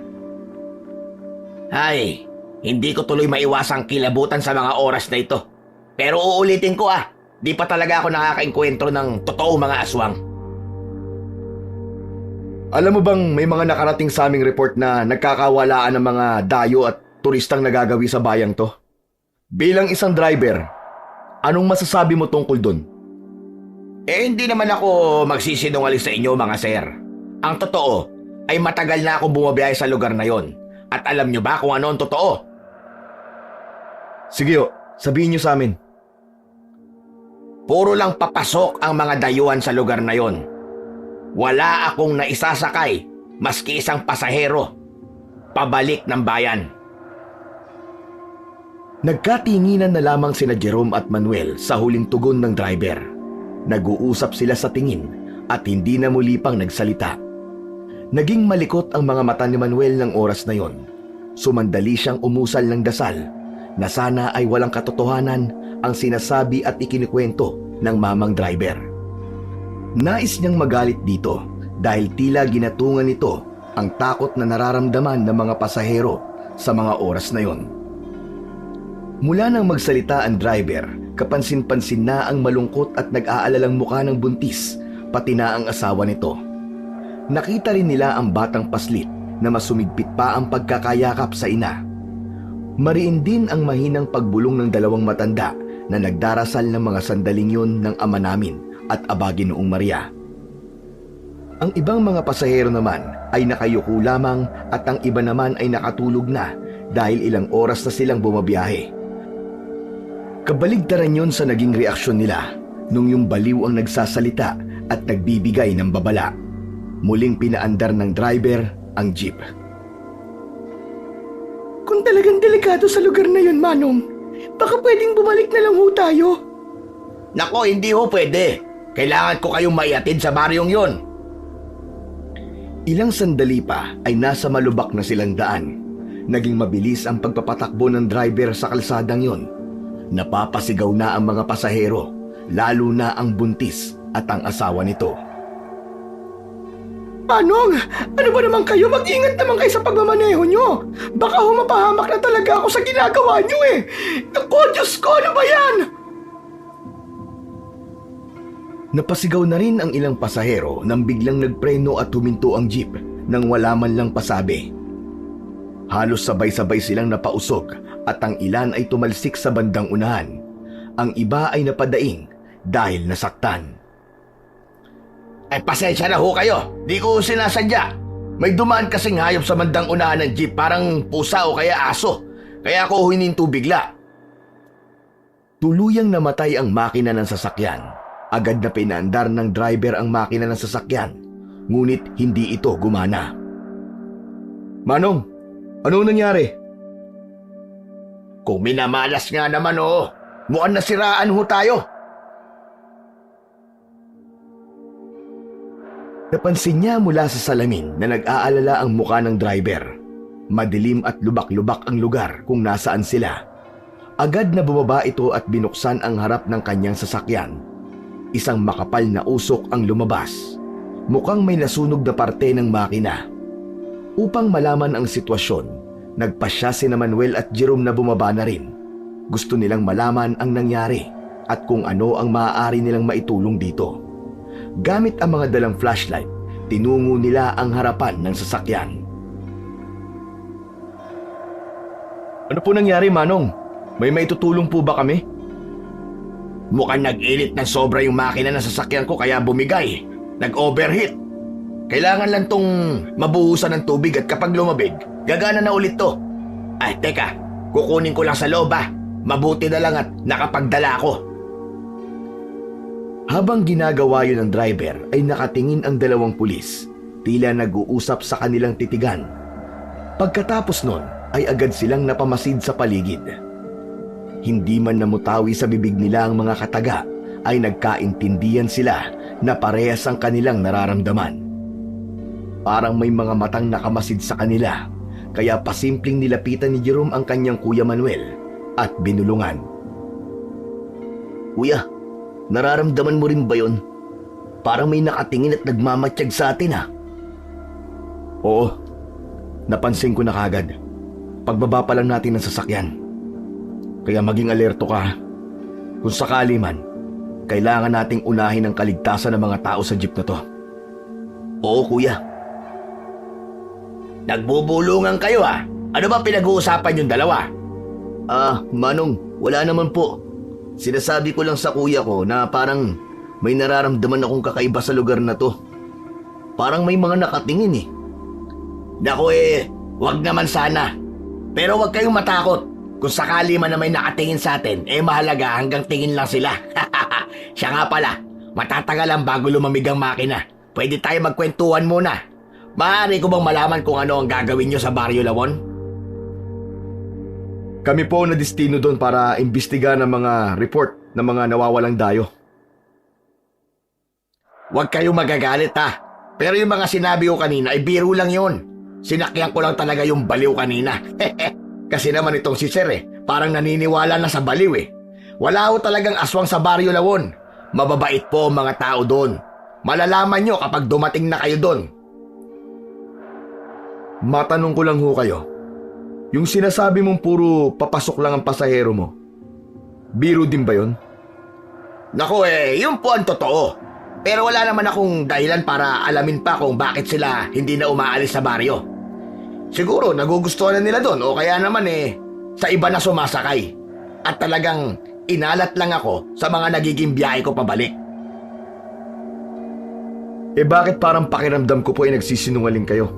Ay, hindi ko tuloy maiwasang kilabutan sa mga oras na ito. Pero uulitin ko di pa talaga ako nakakaengkwentro ng totoong mga aswang. Alam mo bang may mga nakarating sa aming report na nagkakawalaan ng mga dayo at turistang nagagawi sa bayang to? Bilang isang driver, anong masasabi mo tungkol dun? Hindi naman ako magsisinungaling sa inyo mga sir. Ang totoo ay matagal na ako bumabiyahe sa lugar na yon. At alam nyo ba kung ano ang totoo? Sige sabihin nyo sa amin. Puro lang papasok ang mga dayuhan sa lugar na yon. Wala akong naisasakay maski isang pasahero pabalik ng bayan. Nagkatinginan na lamang sina Jerome at Manuel sa huling tugon ng driver. Nag-uusap sila sa tingin at hindi na muli pang nagsalita. Naging malikot ang mga mata ni Manuel ng oras na yon. Sumandali siyang umusal ng dasal na sana ay walang katotohanan ang sinasabi at ikinikwento ng mamang driver. Nais niyang magalit dito dahil tila ginatungan nito ang takot na nararamdaman ng mga pasahero sa mga oras na yon. Mula nang magsalita ang driver, kapansin-pansin na ang malungkot at nag-aalalang mukha ng buntis, pati na ang asawa nito. Nakita rin nila ang batang paslit na masumigpit pa ang pagkakayakap sa ina. Mariin din ang mahinang pagbulong ng dalawang matanda na nagdarasal ng mga sandaling yun ng Ama Namin at Aba Ginoong Maria. Ang ibang mga pasahero naman ay nakayuko lamang at ang iba naman ay nakatulog na dahil ilang oras na silang bumabiyahe. Kabaligtaran yon sa naging reaksyon nila nung yung baliw ang nagsasalita at nagbibigay ng babala. Muling pinaandar ng driver ang jeep. Kung talagang delikado sa lugar na yon, Manong, baka pwedeng bumalik na lang ho tayo. Nako, hindi ho pwede. Kailangan ko kayong maiatid sa baryong yon. Ilang sandali pa ay nasa malubak na silang daan. Naging mabilis ang pagpapatakbo ng driver sa kalsadang yon. Napapasigaw na ang mga pasahero, lalo na ang buntis at ang asawa nito. Manong, ano ba naman kayo? Mag-ingat naman kayo sa pagmamaneho nyo. Baka humapahamak na talaga ako sa ginagawa nyo eh. Naku, Diyos ko, ano ba yan? Napasigaw na rin ang ilang pasahero nang biglang nagpreno at huminto ang jeep nang wala man lang pasabi. Halos sabay-sabay silang napausog at ang ilan ay tumalsik sa bandang unahan. Ang iba ay napadaing dahil nasaktan. Ay pasensya na ho kayo, di ko sinasadya. May dumaan kasing hayop sa bandang unahan ng jeep, parang pusa o kaya aso. Kaya ako hininto bigla. Tuluyang namatay ang makina ng sasakyan. Agad na pinaandar ng driver ang makina ng sasakyan. Ngunit hindi ito gumana. Manong, anong nangyari? Kung minamalas nga naman mukhang nasiraan ho tayo. Napansin niya mula sa salamin na nag-aalala ang mukha ng driver. Madilim at lubak-lubak ang lugar kung nasaan sila. Agad na bumaba ito at binuksan ang harap ng kanyang sasakyan. Isang makapal na usok ang lumabas. Mukhang may nasunog na parte ng makina. Upang malaman ang sitwasyon, nagpasya sina Manuel at Jerome na bumaba na rin. Gusto nilang malaman ang nangyari at kung ano ang maaari nilang maitulong dito. Gamit ang mga dalang flashlight, tinungo nila ang harapan ng sasakyan. Ano po nangyari, Manong? May maitutulong po ba kami? Mukhang nag-init ng sobra yung makina ng sasakyan ko kaya bumigay. Nag-overheat. Kailangan lang tong mabuhusan ng tubig at kapag lumabig, gagana na ulit to. Ay, teka, kukunin ko lang sa loob Mabuti na lang at nakapagdala ako. Habang ginagawa yun ng driver ay nakatingin ang dalawang pulis. Tila nag-uusap sa kanilang titigan. Pagkatapos nun ay agad silang napamasid sa paligid. Hindi man namutawi sa bibig nila ang mga kataga ay nagkaintindihan sila na parehas ang kanilang nararamdaman. Parang may mga matang nakamasid sa kanila, kaya pasimpleng nilapitan ni Jerome ang kanyang Kuya Manuel at binulungan. Kuya, nararamdaman mo rin ba yun? Parang may nakatingin at nagmamatsyag sa atin ha. Oo, napansin ko na kagad. Pagbaba pa lang natin ng sasakyan. Kaya maging alerto ka. Kung sakali man, kailangan nating unahin ang kaligtasan ng mga tao sa jeep na to. Oo kuya. Nagbubulungan kayo ah. Ano ba pinag-uusapan yung dalawa? Manong, wala naman po. Sinasabi ko lang sa kuya ko na parang may nararamdaman akong kakaiba sa lugar na to. Parang may mga nakatingin eh. Naku wag naman sana. Pero wag kayong matakot. Kung sakali man na may nakatingin sa atin, mahalaga hanggang tingin lang sila. Siya nga pala, matatagalan bago lumamig ang makina. Pwede tayo magkwentuhan muna. Maaari ko bang malaman kung ano ang gagawin nyo sa Baryo Lawon? Kami po na destino doon para imbestigahan ng mga report ng mga nawawalang dayo. Huwag kayong magagalit ha. Pero yung mga sinabi ko kanina ay biro lang yun. Sinakyan ko lang talaga yung baliw kanina. Kasi naman itong si Sir parang naniniwala na sa baliw Wala ho talagang aswang sa Baryo Lawon. Mababait po ang mga tao doon. Malalaman nyo kapag dumating na kayo doon. Matanong ko lang ho kayo. Yung sinasabi mong puro papasok lang ang pasahero mo, biro din ba yun? Naku yun po ang totoo. Pero wala naman akong dahilan para alamin pa kung bakit sila hindi na umaalis sa baryo. Siguro nagugustuhan na nila doon o kaya naman sa iba na sumasakay. At talagang inalat lang ako sa mga nagiging biyahe ko pabalik. Bakit parang pakiramdam ko po ay nagsisinungaling kayo?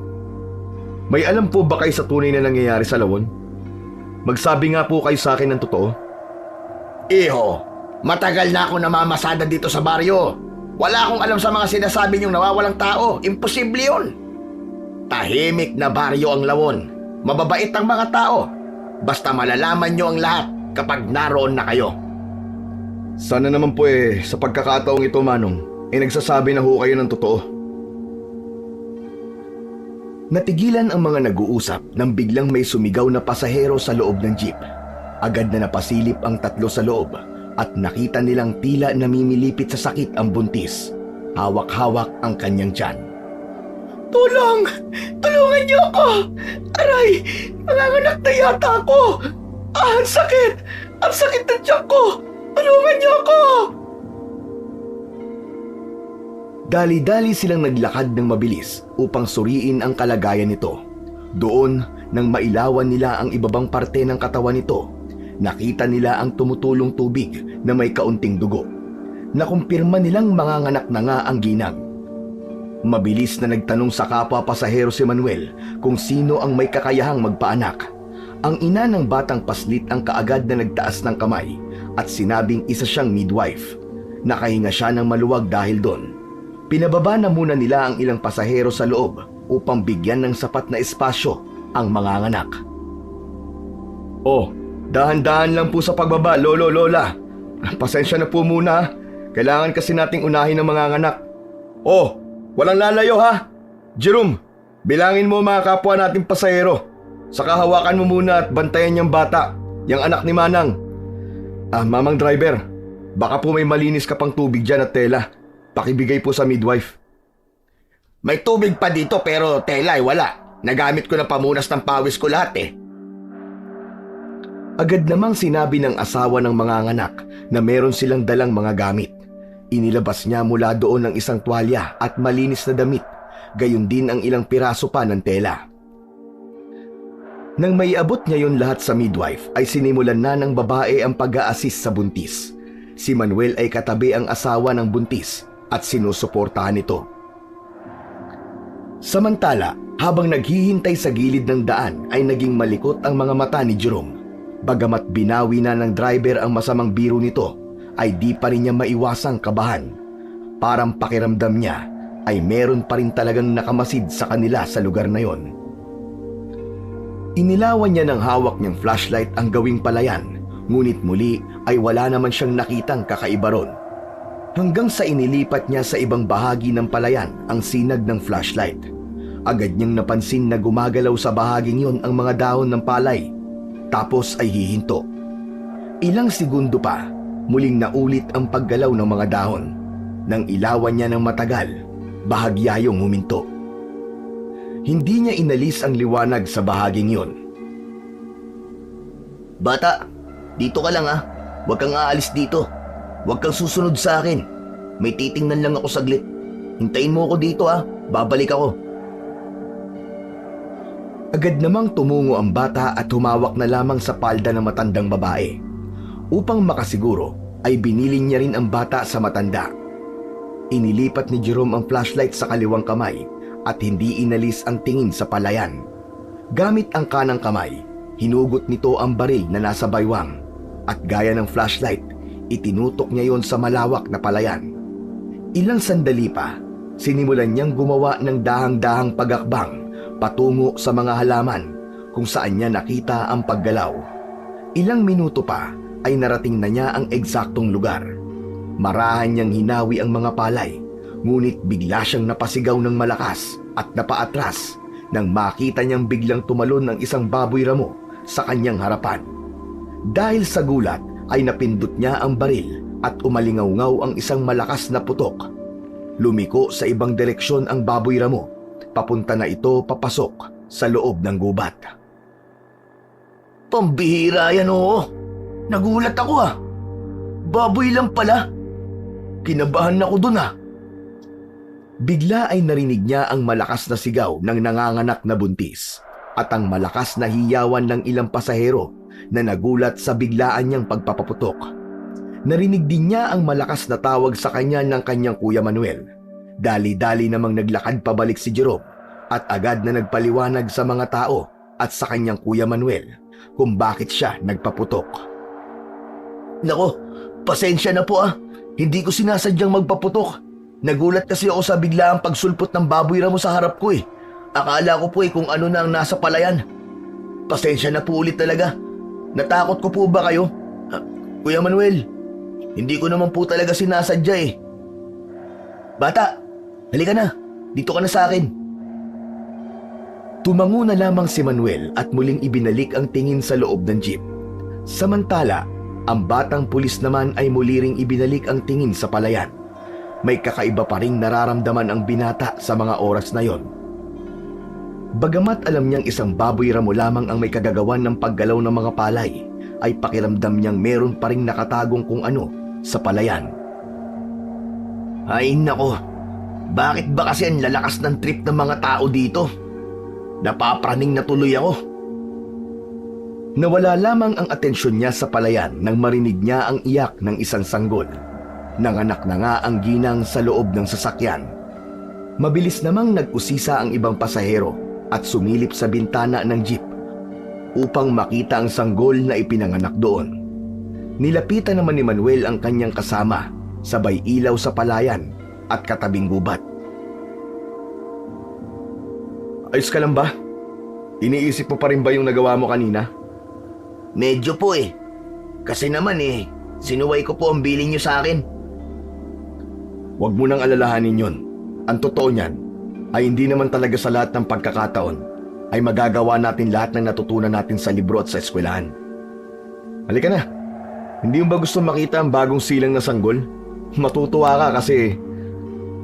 May alam po ba kayo sa tunay na nangyayari sa Lawon? Magsabi nga po kayo sa akin ng totoo. Iho, matagal na ako namamasada dito sa baryo. Wala akong alam sa mga sinasabi niyong nawawalang tao. Imposible yun. Tahimik na baryo ang Lawon. Mababait ang mga tao. Basta malalaman niyo ang lahat kapag naroon na kayo. Sana naman po sa pagkakataong ito, Manong, nagsasabi na ho kayo ng totoo. Natigilan ang mga nag-uusap nang biglang may sumigaw na pasahero sa loob ng jeep. Agad na napasilip ang tatlo sa loob at nakita nilang tila namimilipit sa sakit ang buntis. Hawak-hawak ang kanyang tiyan. Tulong! Tulungan niyo ako! Aray! Nanganganak na yata ako! Ang sakit! Ang sakit ng tiyan ko! Tulungan niyo ako! Dali-dali silang naglakad ng mabilis upang suriin ang kalagayan nito. Doon, nang mailawan nila ang ibabang parte ng katawan nito, nakita nila ang tumutulong tubig na may kaunting dugo. Nakumpirma nilang manganganak na nga ang ginang. Mabilis na nagtanong sa kapwa pasahero si Manuel kung sino ang may kakayahang magpaanak. Ang ina ng batang paslit ang kaagad na nagtaas ng kamay at sinabing isa siyang midwife. Nakahinga siya ng maluwag dahil doon. Pinababa na muna nila ang ilang pasahero sa loob upang bigyan ng sapat na espasyo ang manganganak. Dahan-dahan lang po sa pagbaba, Lolo, Lola. Pasensya na po muna. Kailangan kasi nating unahin ang manganganak. Walang lalayo ha. Jerome, bilangin mo mga kapwa nating pasahero. Saka hawakan mo muna at bantayan niyang bata, yung anak ni Manang. Mamang driver, baka po may malinis ka pang tubig dyan at tela. Pakibigay po sa midwife. May tubig pa dito pero tela wala. Nagamit ko na pamunas ng pawis ko lahat Agad namang sinabi ng asawa ng manganganak na meron silang dalang mga gamit. Inilabas niya mula doon ng isang tuwalya at malinis na damit, gayon din ang ilang piraso pa ng tela. Nang maiabot niya yun lahat sa midwife ay sinimulan na ng babae ang pag-a-assist sa buntis. Si Manuel ay katabi ang asawa ng buntis at sinusuportahan ito. Samantala, habang naghihintay sa gilid ng daan ay naging malikot ang mga mata ni Jerome. Bagamat binawi na ng driver ang masamang biro nito, ay di pa rin niya maiwasang kabahan. Parang pakiramdam niya ay meron pa rin talagang nakamasid sa kanila sa lugar na yon. Inilawan niya ng hawak niyang flashlight ang gawing palayan, ngunit muli ay wala naman siyang nakitang kakaiba ron. Hanggang sa inilipat niya sa ibang bahagi ng palayan ang sinag ng flashlight. Agad niyang napansin na gumagalaw sa bahaging yon ang mga dahon ng palay. Tapos ay hihinto. Ilang segundo pa, muling naulit ang paggalaw ng mga dahon. Nang ilawan niya ng matagal, bahagyayong huminto. Hindi niya inalis ang liwanag sa bahaging yon. Bata, dito ka lang ha. Huwag kang aalis dito. Huwag kang susunod sa akin. May titingnan lang ako saglit. Hintayin mo ako dito ha. Babalik ako. Agad namang tumungo ang bata at humawak na lamang sa palda ng matandang babae. Upang makasiguro, ay biniling niya rin ang bata sa matanda. Inilipat ni Jerome ang flashlight sa kaliwang kamay at hindi inalis ang tingin sa palayan. Gamit ang kanang kamay, hinugot nito ang baril na nasa baywang at gaya ng flashlight, itinutok niya yon sa malawak na palayan. Ilang sandali pa, sinimulan niyang gumawa ng dahang-dahang pagakbang patungo sa mga halaman kung saan niya nakita ang paggalaw. Ilang minuto pa ay narating na niya ang eksaktong lugar. Marahan niyang hinawi ang mga palay, ngunit bigla siyang napasigaw ng malakas at napaatras nang makita niyang biglang tumalon ng isang baboy ramo sa kanyang harapan. Dahil sa gulat ay napindot niya ang baril at umalingaw-ngaw ang isang malakas na putok. Lumiko sa ibang direksyon ang baboy ramo. Papunta na ito papasok sa loob ng gubat. Pambihira yan oo. Nagulat ako ah. Baboy lang pala. Kinabahan ako dun ah. Bigla ay narinig niya ang malakas na sigaw ng nanganganak na buntis at ang malakas na hiyawan ng ilang pasahero na nagulat sa biglaan niyang pagpapaputok. Narinig din niya ang malakas na tawag sa kanya ng kanyang Kuya Manuel. Dali-dali namang naglakad pabalik si Jerome at agad na nagpaliwanag sa mga tao at sa kanyang Kuya Manuel kung bakit siya nagpaputok. Nako, pasensya na po ah. Hindi ko sinasadyang magpaputok. Nagulat kasi ako sa biglaang pagsulpot ng baboy ramo sa harap ko eh. Akala ko po kung ano na ang nasa palayan. Pasensya na po ulit talaga. Natakot ko po ba kayo? Kuya Manuel, hindi ko naman po talaga sinasadya eh. Bata, halika na. Dito ka na sa akin. Tumango na lamang si Manuel at muling ibinalik ang tingin sa loob ng jeep. Samantala, ang batang pulis naman ay muli ring ibinalik ang tingin sa palayan. May kakaiba pa ring nararamdaman ang binata sa mga oras na yon. Bagamat alam niyang isang baboy ramo lamang ang may kagagawan ng paggalaw ng mga palay, ay pakiramdam niyang meron pa ring nakatagong kung ano sa palayan. Ay nako, bakit ba kasi ang lalakas ng trip ng mga tao dito? Napapraning na tuloy ako. Nawala lamang ang atensyon niya sa palayan nang marinig niya ang iyak ng isang sanggol. Nanganak na nga ang ginang sa loob ng sasakyan. Mabilis namang nag-usisa ang ibang pasahero at sumilip sa bintana ng jeep upang makita ang sanggol na ipinanganak doon. Nilapitan naman ni Manuel ang kanyang kasama, sabay ilaw sa palayan at katabing gubat. Ayos ka lang ba? Iniisip mo pa rin ba yung nagawa mo kanina? Medyo po eh. Kasi naman eh, sinuway ko po ang bilin niyo sa akin. Huwag mo nang alalahanin yon. Ang totoo niyan ay hindi naman talaga sa lahat ng pagkakataon ay magagawa natin lahat ng natutunan natin sa libro at sa eskwelahan. Halika na. Hindi mo ba gusto makita ang bagong silang na sanggol? Matutuwa ka kasi...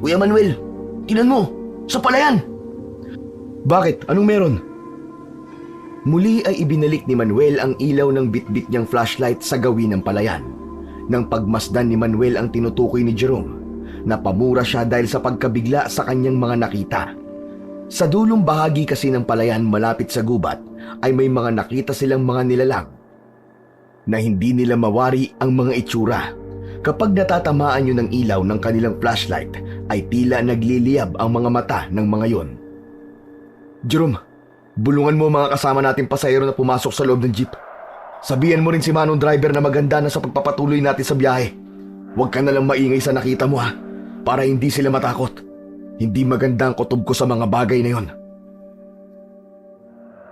Kuya Manuel, tinan mo! Sa palayan! Bakit? Anong meron? Muli ay ibinalik ni Manuel ang ilaw ng bitbit niyang flashlight sa gawin ng palayan. Nang pagmasdan ni Manuel ang tinutukoy ni Jerome, napamura siya dahil sa pagkabigla sa kanyang mga nakita. Sa dulong bahagi kasi ng palayan malapit sa gubat ay may mga nakita silang mga nilalang na hindi nila mawari ang mga itsura. Kapag natatamaan nyo ng ilaw ng kanilang flashlight ay tila nagliliyab ang mga mata ng mga yon. Jerome, bulungan mo mga kasama nating pasahero na pumasok sa loob ng jeep. Sabihan mo rin si Manong driver na maganda na sa pagpapatuloy natin sa biyahe. Huwag ka nalang maingay sa nakita mo ha, para hindi sila matakot. Hindi maganda ang kutob ko sa mga bagay na yon.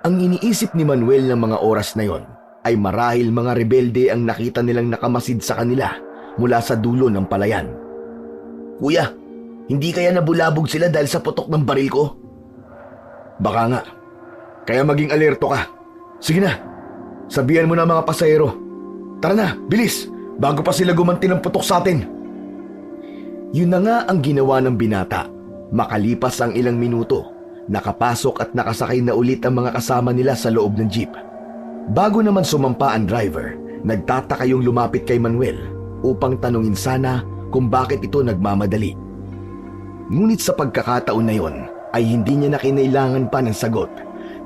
Ang iniisip ni Manuel ng mga oras na yon ay marahil mga rebelde ang nakita nilang nakamasid sa kanila mula sa dulo ng palayan. Kuya, hindi kaya nabulabog sila dahil sa putok ng baril ko? Baka nga. Kaya maging alerto ka. Sige na, sabihan mo na mga pasahero. Tara na, bilis, bago pa sila gumanti ng putok sa atin. Yun na nga ang ginawa ng binata. Makalipas ang ilang minuto, nakapasok at nakasakay na ulit ang mga kasama nila sa loob ng jeep. Bago naman sumampa ang driver, nagtataka yung lumapit kay Manuel upang tanungin sana kung bakit ito nagmamadali. Ngunit sa pagkakataon na yon ay hindi niya na kinailangan pa ng sagot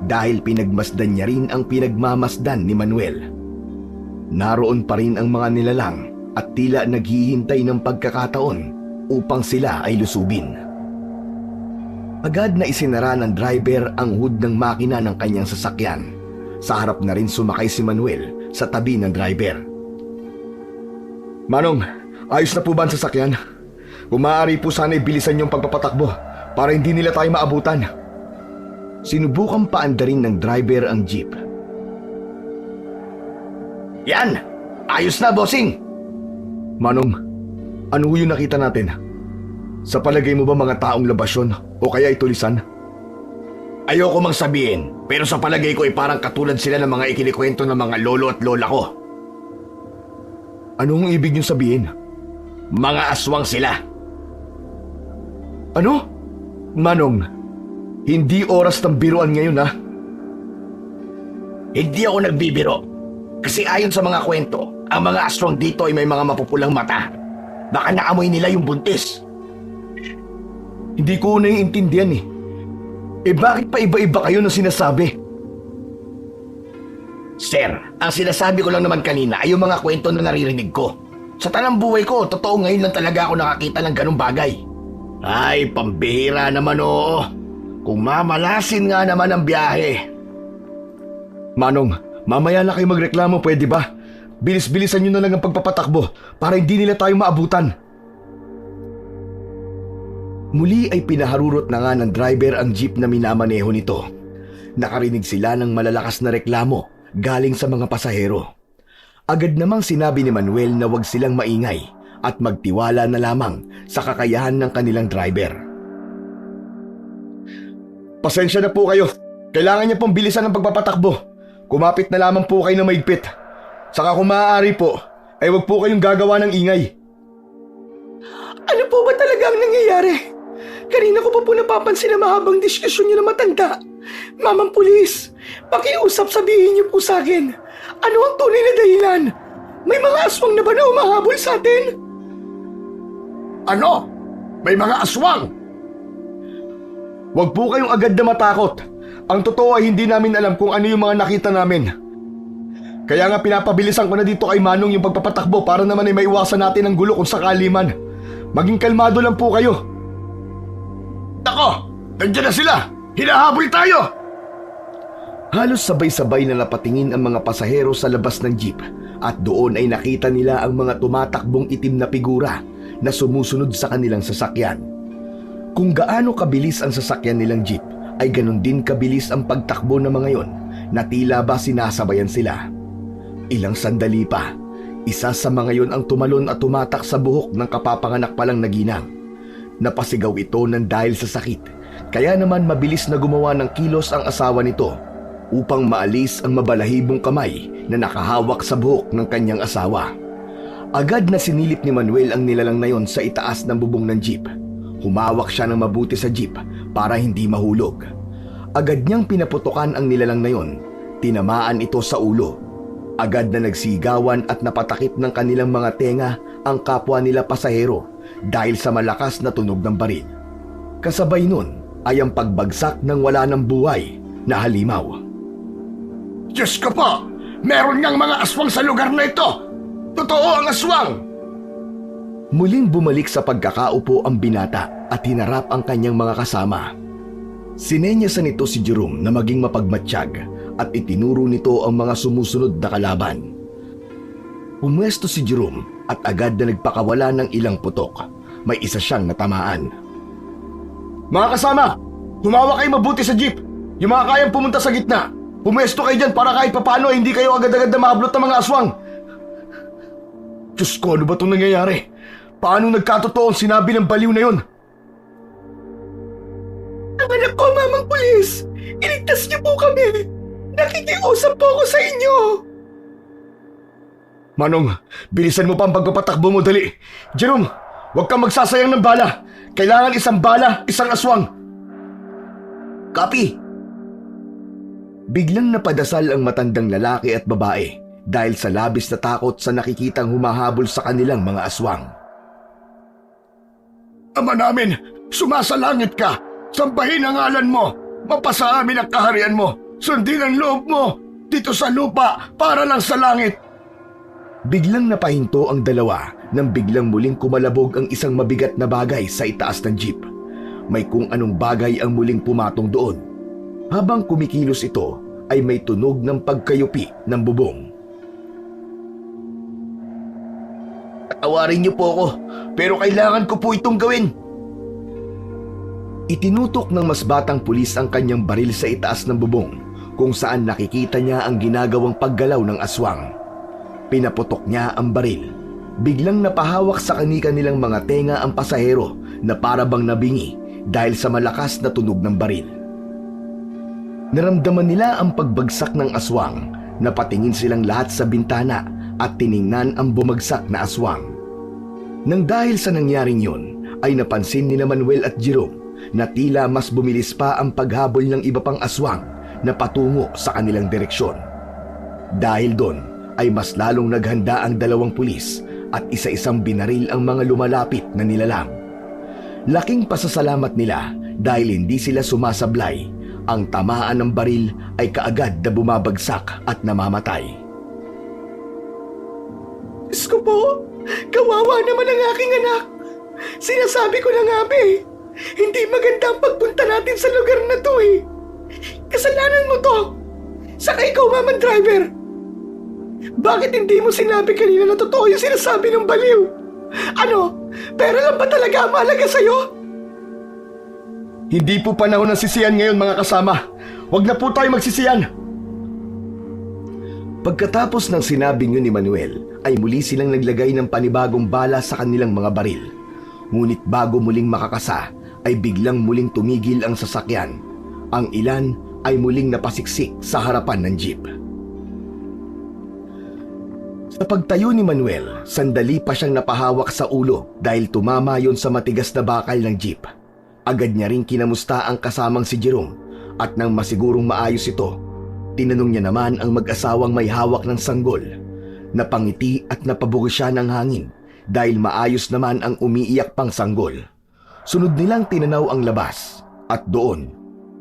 dahil pinagmasdan niya rin ang pinagmamasdan ni Manuel. Naroon pa rin ang mga nilalang at tila naghihintay ng pagkakataon upang sila ay lusubin. Agad na isinara ng driver ang hood ng makina ng kanyang sasakyan. Sa harap na rin sumakay si Manuel sa tabi ng driver. Manong, ayos na po ba ang sasakyan? Kung maaari po sana ibilisan yung pagpapatakbo para hindi nila tayo maabutan. Sinubukan pa andarin ng driver ang jeep. Yan! Ayos na, bossing! Manong, ano yung nakita natin? Sa palagay mo ba mga taong labas yun o kaya itulisan? Ayoko mang sabihin, pero sa palagay ko ay parang katulad sila ng mga ikinikwento ng mga lolo at lola ko. Anong ibig niyong sabihin? Mga aswang sila. Ano? Manong, hindi oras ng biruan ngayon ha? Hindi ako nagbibiro. Kasi ayon sa mga kwento, ang mga aswang dito ay may mga mapupulang mata. Baka naamoy nila yung buntis. Hindi ko naiintindihan eh. Bakit pa iba-iba kayo ng sinasabi? Sir, ang sinasabi ko lang naman kanina ay yung mga kwento na naririnig ko. Sa tanang buhay ko, totoo ngayon lang talaga ako nakakita ng ganung bagay. Ay, pambihira naman oo. Kung mamalasin nga naman ang biyahe. Manong, mamaya na kayo magreklamo, pwede ba? Bilis-bilisan nyo na lang ang pagpapatakbo para hindi nila tayo maabutan. Muli ay pinaharurot na nga ng driver ang jeep na minamaneho nito. Nakarinig sila ng malalakas na reklamo galing sa mga pasahero. Agad namang sinabi ni Manuel na wag silang maingay at magtiwala na lamang sa kakayahan ng kanilang driver. Pasensya na po kayo. Kailangan niya pong bilisan ang pagpapatakbo. Kumapit na lamang po kayo na maigpit. Saka kung maaari po, ay wag po kayong gagawa ng ingay. Ano po ba talaga ang nangyayari? Kanina ko pa po napapansin na mahabang diskusyon niyo na matanda. Mamang pulis, pakiusap sabihin niyo po sa akin. Ano ang tunay na dahilan? May mga aswang na ba na umahabol sa atin? Ano? May mga aswang? Huwag po kayong agad na matakot. Ang totoo ay hindi namin alam kung ano yung mga nakita namin. Kaya nga pinapabilisan ko na dito kay Manong yung pagpapatakbo para naman ay maiwasan natin ang gulo kung sakali man. Maging kalmado lang po kayo. Nako! Nandiyan na sila! Hinahabol tayo! Halos sabay-sabay na napatingin ang mga pasahero sa labas ng jeep at doon ay nakita nila ang mga tumatakbong itim na figura na sumusunod sa kanilang sasakyan. Kung gaano kabilis ang sasakyan nilang jeep ay ganon din kabilis ang pagtakbo ng mga yon na tila ba sinasabayan sila. Ilang sandali pa, isa sa mga yon ang tumalon at tumatak sa buhok ng kapapanganak palang naginang. Napasigaw ito ng dahil sa sakit, kaya naman mabilis na gumawa ng kilos ang asawa nito upang maalis ang mabalahibong kamay na nakahawak sa buhok ng kanyang asawa. Agad na sinilip ni Manuel ang nilalang na yon sa itaas ng bubong ng jeep. Humawak siya ng mabuti sa jeep para hindi mahulog. Agad niyang pinaputukan ang nilalang na yon. Tinamaan ito sa ulo. Agad na nagsigawan at napatakip ng kanilang mga tenga ang kapwa nila pasahero dahil sa malakas na tunog ng baril. Kasabay nun ay ang pagbagsak ng wala ng buhay na halimaw. Diyos ko po! Meron ngang mga aswang sa lugar na ito! Totoo ang aswang! Muling bumalik sa pagkakaupo ang binata at hinarap ang kanyang mga kasama. Sinenyasan nito si Jerome na maging mapagmatsyag at itinuro nito ang mga sumusunod na kalaban. Pumwesto si Jerome at agad na nagpakawala ng ilang putok. May isa siyang natamaan. Mga kasama, humawa kayo mabuti sa jeep. Yung mga kayang pumunta sa gitna, pumwesto kayo dyan para kahit papano hindi kayo agad-agad na mahablot ng mga aswang. Diyos ko, ano ba itong nangyayari? Paano nagkatotoo ang sinabi ng baliw na yon? Ang anak ko, Mamang Pulis! Iligtas niyo po kami! Nakikiusap po ako sa inyo! Manong, bilisan mo pa ang pagpapatakbo mo, dali. Jerome, huwag kang magsasayang ng bala. Kailangan isang bala, isang aswang. Copy! Biglang napadasal ang matandang lalaki at babae dahil sa labis na takot sa nakikitang humahabol sa kanilang mga aswang. Ama namin, sumasalangit ka. Sambahin ang ngalan mo. Mapasa amin ang kaharian mo. Sundin ang loob mo. Dito sa lupa, para lang sa langit. Biglang napahinto ang dalawa nang biglang muling kumalabog ang isang mabigat na bagay sa itaas ng jeep. May kung anong bagay ang muling pumatong doon. Habang kumikilos ito ay may tunog ng pagkayupi ng bubong. Tawarin niyo po ako, pero kailangan ko po itong gawin. Itinutok ng mas batang pulis ang kanyang baril sa itaas ng bubong kung saan nakikita niya ang ginagawang paggalaw ng aswang. Pinaputok niya ang baril. Biglang napahawak sa kanika nilang mga tenga ang pasahero na para bang nabingi dahil sa malakas na tunog ng baril. Naramdaman nila ang pagbagsak ng aswang. Napatingin silang lahat sa bintana at tiningnan ang bumagsak na aswang. Nang dahil sa nangyaring yun, ay napansin ni Manuel at Jerome na tila mas bumilis pa ang paghabol ng iba pang aswang na patungo sa kanilang direksyon. Dahil doon ay mas lalong naghanda ang dalawang pulis at isa-isang binaril ang mga lumalapit na nilalang. Laking pasasalamat nila dahil hindi sila sumasablay. Ang tamaan ng baril ay kaagad na bumabagsak at namamatay. Diyos ko po, kawawa naman ang aking anak. Sinasabi ko na nga ba hindi maganda ang pagpunta natin sa lugar na to Kasalanan mo to. Saka ikaw, Mamang Driver. Bakit hindi mo sinabi kanina na totoo yung sinasabi ng baliw? Ano? Pera lang ba talaga ang mahalaga sa'yo? Hindi po panahon ng sisiyan ngayon, mga kasama. Huwag na po tayo magsisiyan. Pagkatapos ng sinabing yun ni Manuel, ay muli silang naglagay ng panibagong bala sa kanilang mga baril. Ngunit bago muling makakasa, ay biglang muling tumigil ang sasakyan. Ang ilan ay muling napasiksik sa harapan ng jeep. Sa pagtayo ni Manuel, sandali pa siyang napahawak sa ulo dahil tumama yon sa matigas na bakal ng jeep. Agad niya ring kinamusta ang kasamang si Jerome at nang masigurong maayos ito, tinanong niya naman ang mag-asawang may hawak ng sanggol. Napangiti at napabugo siya ng hangin dahil maayos naman ang umiiyak pang sanggol. Sunod nilang tinanaw ang labas at doon,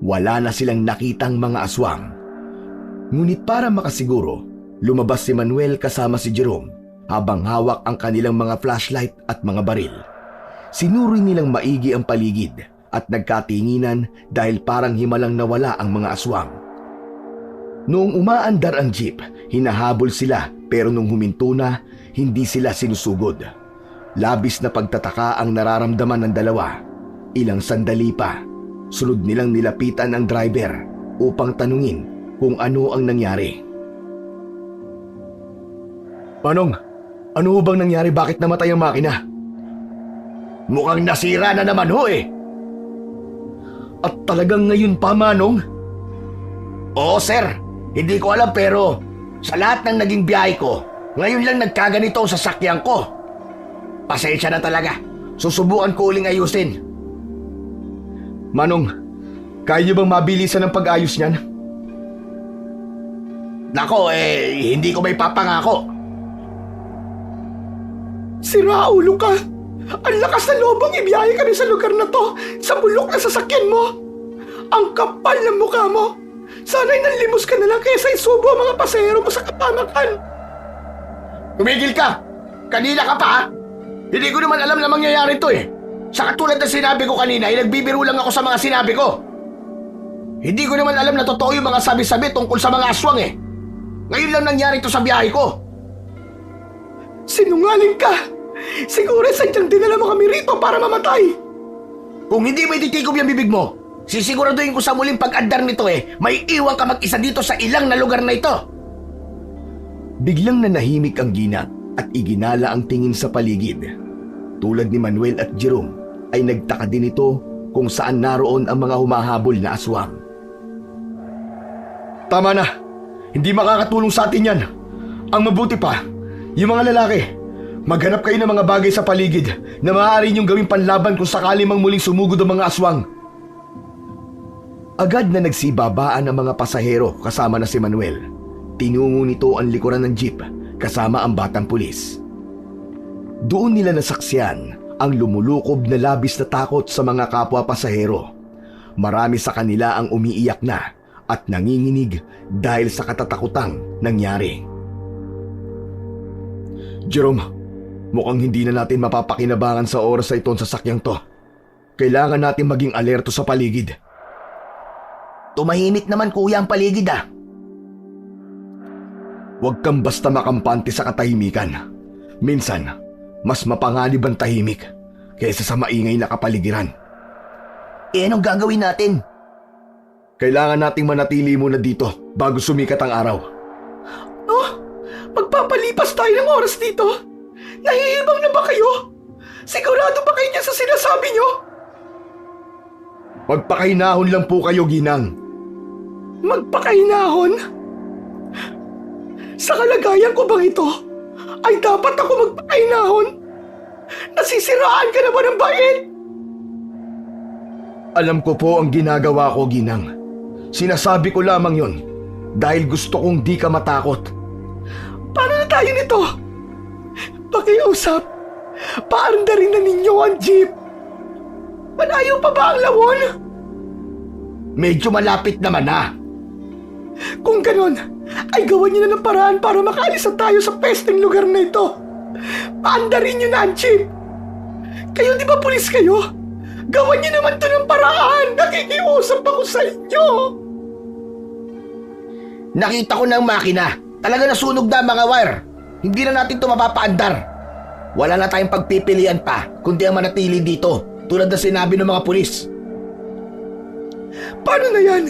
wala na silang nakitang mga aswang. Ngunit para makasiguro, lumabas si Manuel kasama si Jerome habang hawak ang kanilang mga flashlight at mga baril. Sinuri nilang maigi ang paligid at nagkatinginan dahil parang himalang nawala ang mga aswang. Noong umaandar ang jeep, hinahabol sila pero nung huminto na, hindi sila sinusugod. Labis na pagtataka ang nararamdaman ng dalawa. Ilang sandali pa, sunod nilang nilapitan ang driver upang tanungin kung ano ang nangyari. Manong, ano bang nangyari? Bakit namatay ang makina? Mukhang nasira na naman At talagang ngayon pa, Manong? Oo, sir. Hindi ko alam pero sa lahat ng naging biyahe ko, ngayon lang nagkaganito ang sasakyan ko. Pasensya na talaga. Susubukan ko uling ayusin. Manong, kaya niyo bang mabilisan ang pag-ayos niyan? Nako, hindi ko may papangako. Sira ulo ka! Ang lakas ng lobang ibiyahe kami sa lugar na to sa bulok na sasakyan mo! Ang kapal ng mukha mo! Sana'y nanlimos ka na lang kaysa isubo ang mga pasahero mo sa kapamakan! Tumigil ka! Kanina ka pa ha? Hindi ko naman alam na mangyayari to Sa katulad na sinabi ko kanina, nagbibiro lang ako sa mga sinabi ko. Hindi ko naman alam na totoo yung mga sabi-sabi tungkol sa mga aswang Ngayon lang nangyari to sa biyahe ko. Sinungaling ka! Siguro sadyang dinala mo kami rito para mamatay! Kung hindi mo ititikom yung bibig mo, sisiguraduhin ko sa muling pag-andar nito may iwan ka mag-isa dito sa ilang na lugar na ito. Biglang nanahimik ang ginang at iginala ang tingin sa paligid. Tulad ni Manuel at Jerome ay nagtaka din ito kung saan naroon ang mga humahabol na aswang. Tama na. Hindi makakatulong sa atin yan. Ang mabuti pa, yung mga lalaki, maghanap kayo ng mga bagay sa paligid na maaari niyong gawing panlaban kung sakali mang muling sumugod ang mga aswang. Agad na nagsibabaan ang mga pasahero kasama na si Manuel. Tinungo nito ang likuran ng jeep kasama ang batang pulis. Doon nila nasaksiyan ang lumulukob na labis na takot sa mga kapwa pasahero. Marami sa kanila ang umiiyak na at nanginginig dahil sa katatakutang nangyari. Jerome, mukhang hindi na natin mapapakinabangan sa oras na ito ang sasakyang to. Kailangan natin maging alerto sa paligid. Tumahimik naman kuya ang paligid ah. Huwag kang basta makampante sa katahimikan. Minsan, mas mapanganib ang tahimik kaysa sa maingay na kapaligiran. Anong gagawin natin? Kailangan nating manatili muna dito bago sumikat ang araw. Oh, magpapalipas tayo ng oras dito. Nahihibang na ba kayo? Sigurado ba kayo dyan sa sinasabi nyo? Magpakahinahon lang po kayo, Ginang. Magpakahinahon? Sa kalagayan ko bang ito, ay dapat ako magpakahinahon? Nasisiraan ka na ba ng bait? Alam ko po ang ginagawa ko, Ginang. Sinasabi ko lamang yon dahil gusto kong di ka matakot. Paano na tayo nito? Pakiusap, paandarin na ninyo ang jeep. Malayo pa ba ang lawon? Medyo malapit naman na. Kung ganon, ay gawan niyo na ng paraan para makaalis na tayo sa pesteng lugar na ito. Paandarin niyo na ang jeep. Kayo di ba pulis kayo? Gawan niyo naman to ng paraan. Nakikiusap ako sa inyo. Nakita ko na ang makina. Talaga nasunog na ang mga wire. Hindi na natin ito mapapaandar. Wala na tayong pagpipilian pa kundi ang manatili dito, tulad na sinabi ng mga pulis. Paano na yan?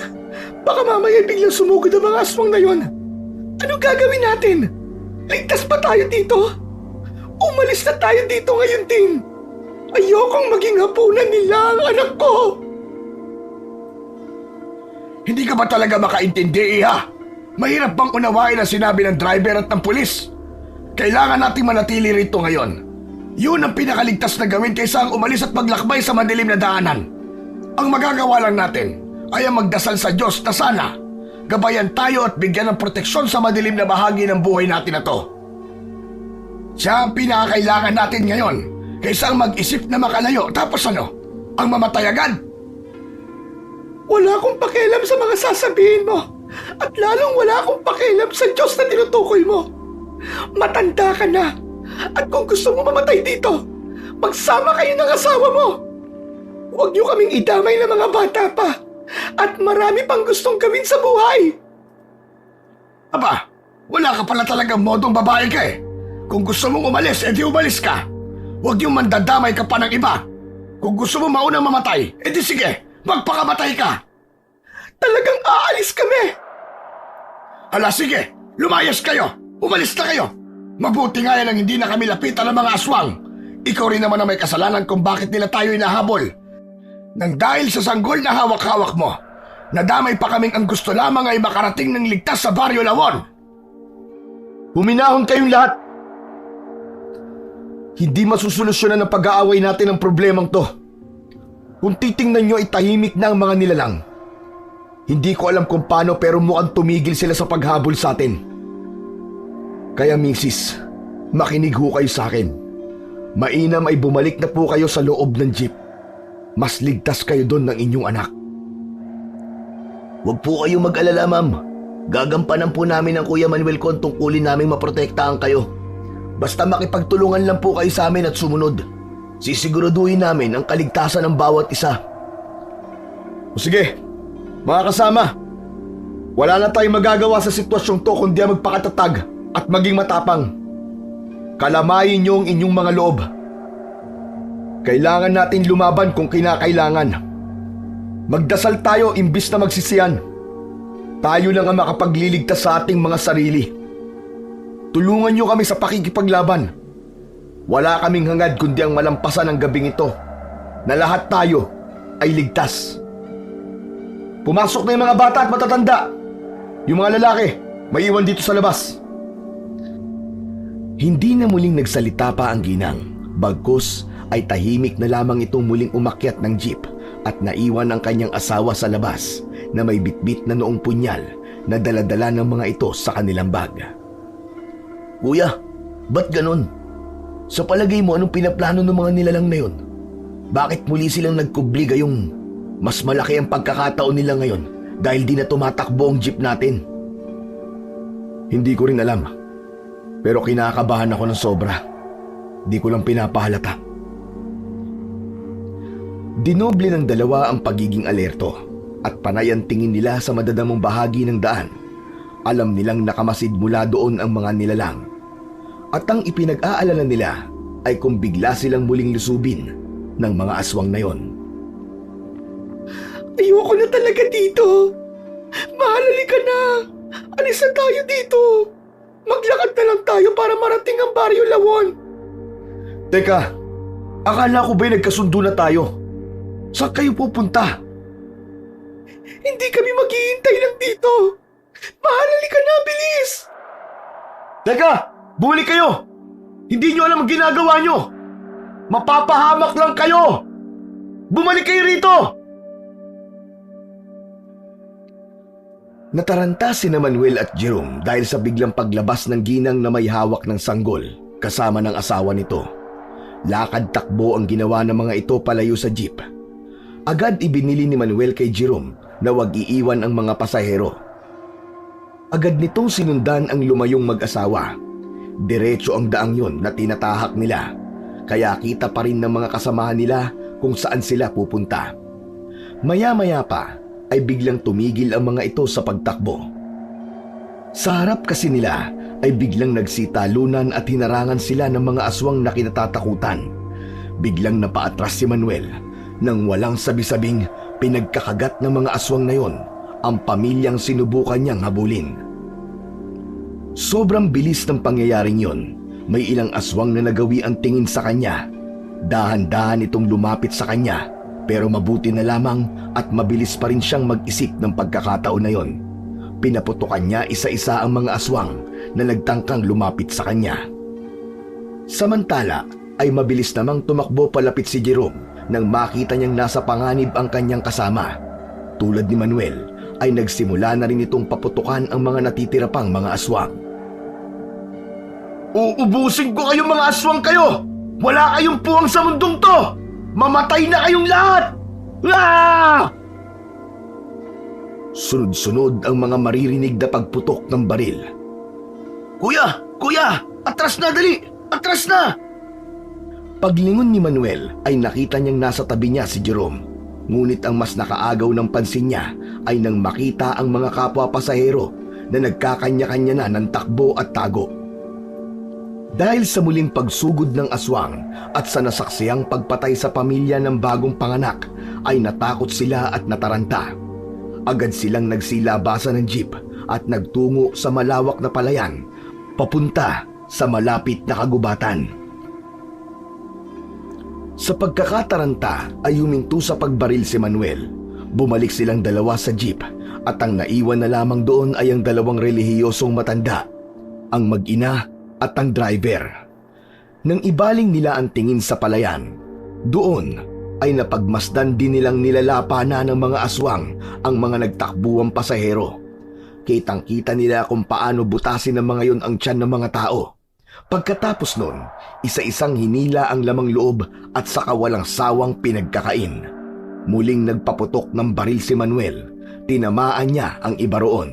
Baka mamaya biglang sumugod ang mga aswang na yon. Anong gagawin natin? Ligtas pa tayo dito? Umalis na tayo dito ngayon din. Ayokong maging hapunan nila ang anak ko. Hindi ka ba talaga makaintindi, Iha? Mahirap bang unawain ang sinabi ng driver at ng pulis? Kailangan nating manatili rito ngayon. Yun ang pinakaligtas na gawin kaysa ang umalis at maglakbay sa madilim na daanan. Ang magagawa lang natin ay ang magdasal sa Diyos na sana gabayan tayo at bigyan ng proteksyon sa madilim na bahagi ng buhay natin na to. Siya ang pinakakailangan natin ngayon kaysa ang mag-isip na makalayo tapos ano, ang mamatay agad. Wala akong pakialam sa mga sasabihin mo. At lalong wala akong pakialam sa Diyos na tinutukoy mo. Matanda ka na. At kung gusto mo mamatay dito, magsama kayo ng asawa mo. Huwag niyo kaming idamay ng mga bata pa. At marami pang gustong gawin sa buhay. Aba, wala ka pala talagang modong babae ka eh. Kung gusto mong umalis, edi umalis ka. Huwag yung mandadamay ka pa ng iba. Kung gusto mo maunang mamatay, edi sige, magpakamatay ka. Talagang aalis kami. Hala sige, lumayas kayo. Umalis na kayo. Mabuti nga yan ang hindi na kami lapitan ng mga aswang. Ikaw rin naman ang may kasalanan kung bakit nila tayo inahabol. Nang dahil sa sanggol na hawak-hawak mo, nadamay pa kaming ang gusto lamang ay makarating ng ligtas sa Baryo Lawon. Huminahon kayong lahat. Hindi masusolusyonan ng pag-aaway natin ang problemang to. Kung titingnan nyo ay tahimik na ang mga nilalang. Hindi ko alam kung paano pero mukhang tumigil sila sa paghabol sa atin. Kaya misis, makinig ho kayo sa akin. Mainam ay bumalik na po kayo sa loob ng jeep. Mas ligtas kayo doon ng inyong anak. Huwag po kayo mag-alala, ma'am. Gagampanan po namin ang Kuya Manuel kung tungkulin naming maprotektahan kayo. Basta makipagtulungan lang po kayo sa amin at sumunod. Sisiguraduhin namin ang kaligtasan ng bawat isa. O sige, mga kasama, wala na tayong magagawa sa sitwasyong to kundi ang magpakatatag at maging matapang. Kalamayin niyo ang inyong mga loob. Kailangan natin lumaban kung kinakailangan. Magdasal tayo imbis na magsisiyan. Tayo lang ang makapagliligtas sa ating mga sarili. Tulungan niyo kami sa pakikipaglaban. Wala kaming hangad kundi ang malampasan ng gabing ito na lahat tayo ay ligtas. Pumasok na yung mga bata at matatanda. Yung mga lalaki, may iwan dito sa labas. Hindi na muling nagsalita pa ang ginang. Bagkus ay tahimik na lamang itong muling umakyat ng jeep at naiwan ang kanyang asawa sa labas na may bitbit na noong punyal na daladala ng mga ito sa kanilang bag. Kuya, ba't ganun? Sa palagay mo, anong pinaplano ng mga nilalang na yun? Bakit muli silang nagkubli gayong mas malaki ang pagkakataon nila ngayon dahil di na tumatakbo ang jeep natin? Hindi ko rin alam. Pero kinakabahan ako ng sobra. Di ko lang pinapahalata. Dinoble ng dalawa ang pagiging alerto at panay ang tingin nila sa madadamong bahagi ng daan. Alam nilang nakamasid mula doon ang mga nilalang. At ang ipinag-aalala nila ay kung bigla silang muling lusubin ng mga aswang na yon. Ayoko na talaga dito. Mahalali ka na. Alis na tayo dito. Maglakad na lang tayo para marating ang Baryo Lawon. Teka, akala ko ba'y nagkasundo na tayo? Saan kayo pupunta? Hindi kami maghihintay lang dito. Mahalali ka na, bilis. Teka, bumalik kayo! Hindi nyo alam ang ginagawa nyo! Mapapahamak lang kayo! Bumalik kayo rito! Nataranta sina Manuel at Jerome dahil sa biglang paglabas ng ginang na may hawak ng sanggol kasama ng asawa nito. Lakad takbo ang ginawa ng mga ito palayo sa jeep. Agad ibinili ni Manuel kay Jerome na wag iiwan ang mga pasahero. Agad nitong sinundan ang lumayong mag-asawa. Diretso ang daang yon na tinatahak nila, kaya kita pa rin ng mga kasamahan nila kung saan sila pupunta. Maya-maya pa ay biglang tumigil ang mga ito sa pagtakbo. Sa harap kasi nila ay biglang nagsitalunan at hinarangan sila ng mga aswang na kinatatakutan. Biglang napaatras si Manuel nang walang sabi-sabing pinagkakagat ng mga aswang na yon ang pamilyang sinubukan niyang habulin. Sobrang bilis ng pangyayaring yon, may ilang aswang na nagawi ang tingin sa kanya. Dahan-dahan itong lumapit sa kanya, pero mabuti na lamang at mabilis pa rin siyang mag-isip ng pagkakataon na yon. Pinaputukan niya isa-isa ang mga aswang na nagtangkang lumapit sa kanya. Samantala ay mabilis namang tumakbo palapit si Jerome nang makita niyang nasa panganib ang kanyang kasama. Tulad ni Manuel ay nagsimula na rin itong paputukan ang mga natitira pang mga aswang. Uubusin ko kayong mga aswang kayo! Wala kayong puwang sa mundong to! Mamatay na kayong lahat! Ah! Sunod-sunod ang mga maririnig na pagputok ng baril. Kuya! Kuya! Atras na, dali! Atras na! Paglingon ni Manuel ay nakita niyang nasa tabi niya si Jerome. Ngunit ang mas nakaagaw ng pansin niya ay nang makita ang mga kapwa pasahero na nagkakanya-kanya na ng takbo at tago. Dahil sa muling pagsugod ng aswang at sa nasaksiyang pagpatay sa pamilya ng bagong panganak ay natakot sila at nataranta. Agad silang nagsilabasan ng jeep at nagtungo sa malawak na palayan papunta sa malapit na kagubatan. Sa pagkakataranta ay huminto sa pagbaril si Manuel. Bumalik silang dalawa sa jeep at ang naiwan na lamang doon ay ang dalawang relihiyosong matanda, ang mag-ina at ang driver. Nang ibaling nila ang tingin sa palayan, doon ay napagmasdan din nilang nilalapa na ng mga aswang ang mga nagtakbuang pasahero. Kitang-kita nila kung paano butasin ng mga yon ang tiyan ng mga tao. Pagkatapos nun, isa-isang hinila ang lamang loob at saka walang sawang pinagkakain. Muling nagpaputok ng baril si Manuel. Tinamaan niya ang iba roon.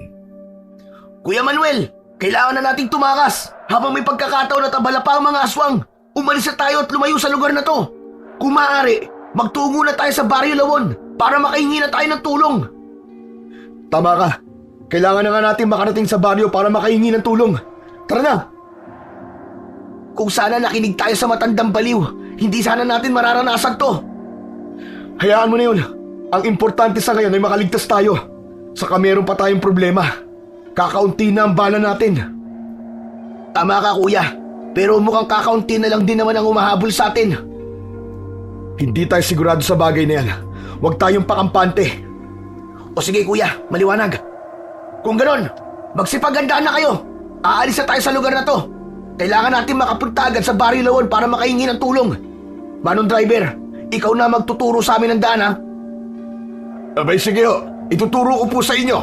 Kuya Manuel! Kailangan na nating tumakas habang may pagkakataon at abala pa ang mga aswang. Umalis na tayo at lumayo sa lugar na to. Kung maaari, magtungo na tayo sa Baryo Lawon para makahingi na tayo ng tulong. Tama ka. Kailangan na nga natin makarating sa baryo para makahingi ng tulong. Tara na! Kung sana nakinig tayo sa matandang baliw, hindi sana natin mararanasan to. Hayaan mo na yun. Ang importante sa ngayon ay makaligtas tayo. Saka meron pa tayong problema. Kakaunti na ang bala natin. Tama ka, kuya. Pero mukhang kakaunti na lang din naman ang humahabol sa atin. Hindi tayo sigurado sa bagay na yan. Huwag tayong pakampante. O sige kuya, maliwanag. Kung ganon, magsipagandaan na kayo. Aalis na tayo sa lugar na to. Kailangan natin makapunta agad sa Barrio Lawon para makahingi ng tulong. Manong driver, ikaw na magtuturo sa amin ng daan ha. Abay sige ho, ituturo ko po sa inyo.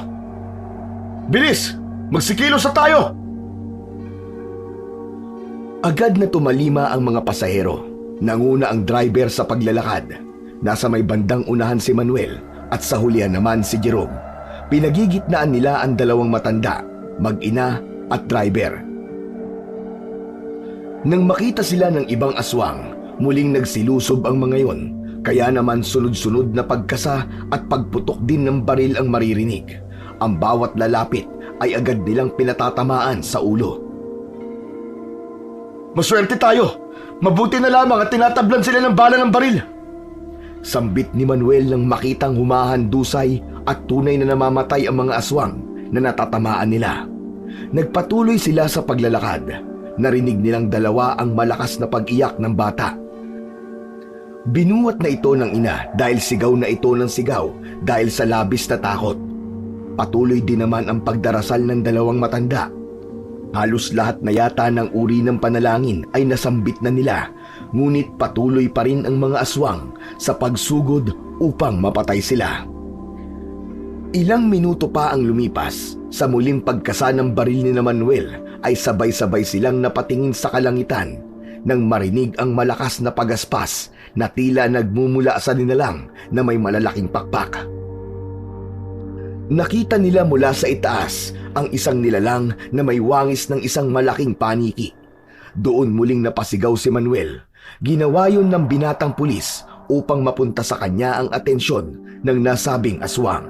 Bilis, magsikilos na tayo. Agad na tumalima ang mga pasahero. Nanguna ang driver sa paglalakad. Nasa may bandang unahan si Manuel at sa hulihan naman si Jerome. Pinagigitnaan nila ang dalawang matanda, mag-ina at driver. Nang makita sila ng ibang aswang, muling nagsilusob ang mga yon. Kaya naman sunod-sunod na pagkasa at pagputok din ng baril ang maririnig. Ang bawat lalapit ay agad nilang pinatatamaan sa ulo. Maswerte tayo. Mabuti na lamang at tinatablan sila ng bala ng baril. Sambit ni Manuel nang makitang humahandusay at tunay na namamatay ang mga aswang na natatamaan nila. Nagpatuloy sila sa paglalakad. Narinig nilang dalawa ang malakas na pag-iyak ng bata. Binuhat na ito ng ina dahil sigaw na ito ng sigaw dahil sa labis na takot. Patuloy din naman ang pagdarasal ng dalawang matanda. Halos lahat na yata ng uri ng panalangin ay nasambit na nila, ngunit patuloy pa rin ang mga aswang sa pagsugod upang mapatay sila. Ilang minuto pa ang lumipas, sa muling pagkasa ng baril ni Manuel ay sabay-sabay silang napatingin sa kalangitan nang marinig ang malakas na pagaspas na tila nagmumula sa nilalang na may malalaking pakpak. Nakita nila mula sa itaas ang isang nilalang na may wangis ng isang malaking paniki. Doon muling napasigaw si Manuel. Ginawa yun ng binatang pulis upang mapunta sa kanya ang atensyon ng nasabing aswang.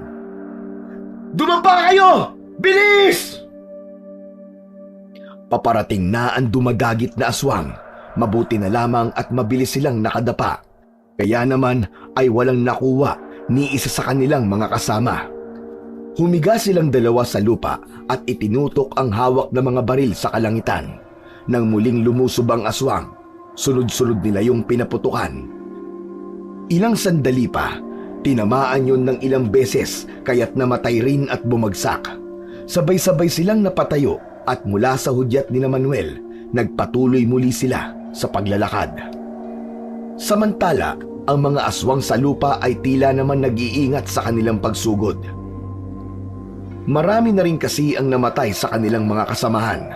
Dumapa kayo! Bilis! Paparating na ang dumagagit na aswang. Mabuti na lamang at mabilis silang nakadapa. Kaya naman ay walang nakuha ni isa sa kanilang mga kasama. Humiga silang dalawa sa lupa at itinutok ang hawak na mga baril sa kalangitan. Nang muling lumusob ang aswang, sunod-sunod nila yung pinaputukan. Ilang sandali pa, tinamaan yun ng ilang beses kaya't namatay rin at bumagsak. Sabay-sabay silang napatayo at mula sa hudyat ni Manuel, nagpatuloy muli sila sa paglalakad. Samantala, ang mga aswang sa lupa ay tila naman nag-iingat sa kanilang pagsugod. Marami na rin kasi ang namatay sa kanilang mga kasamahan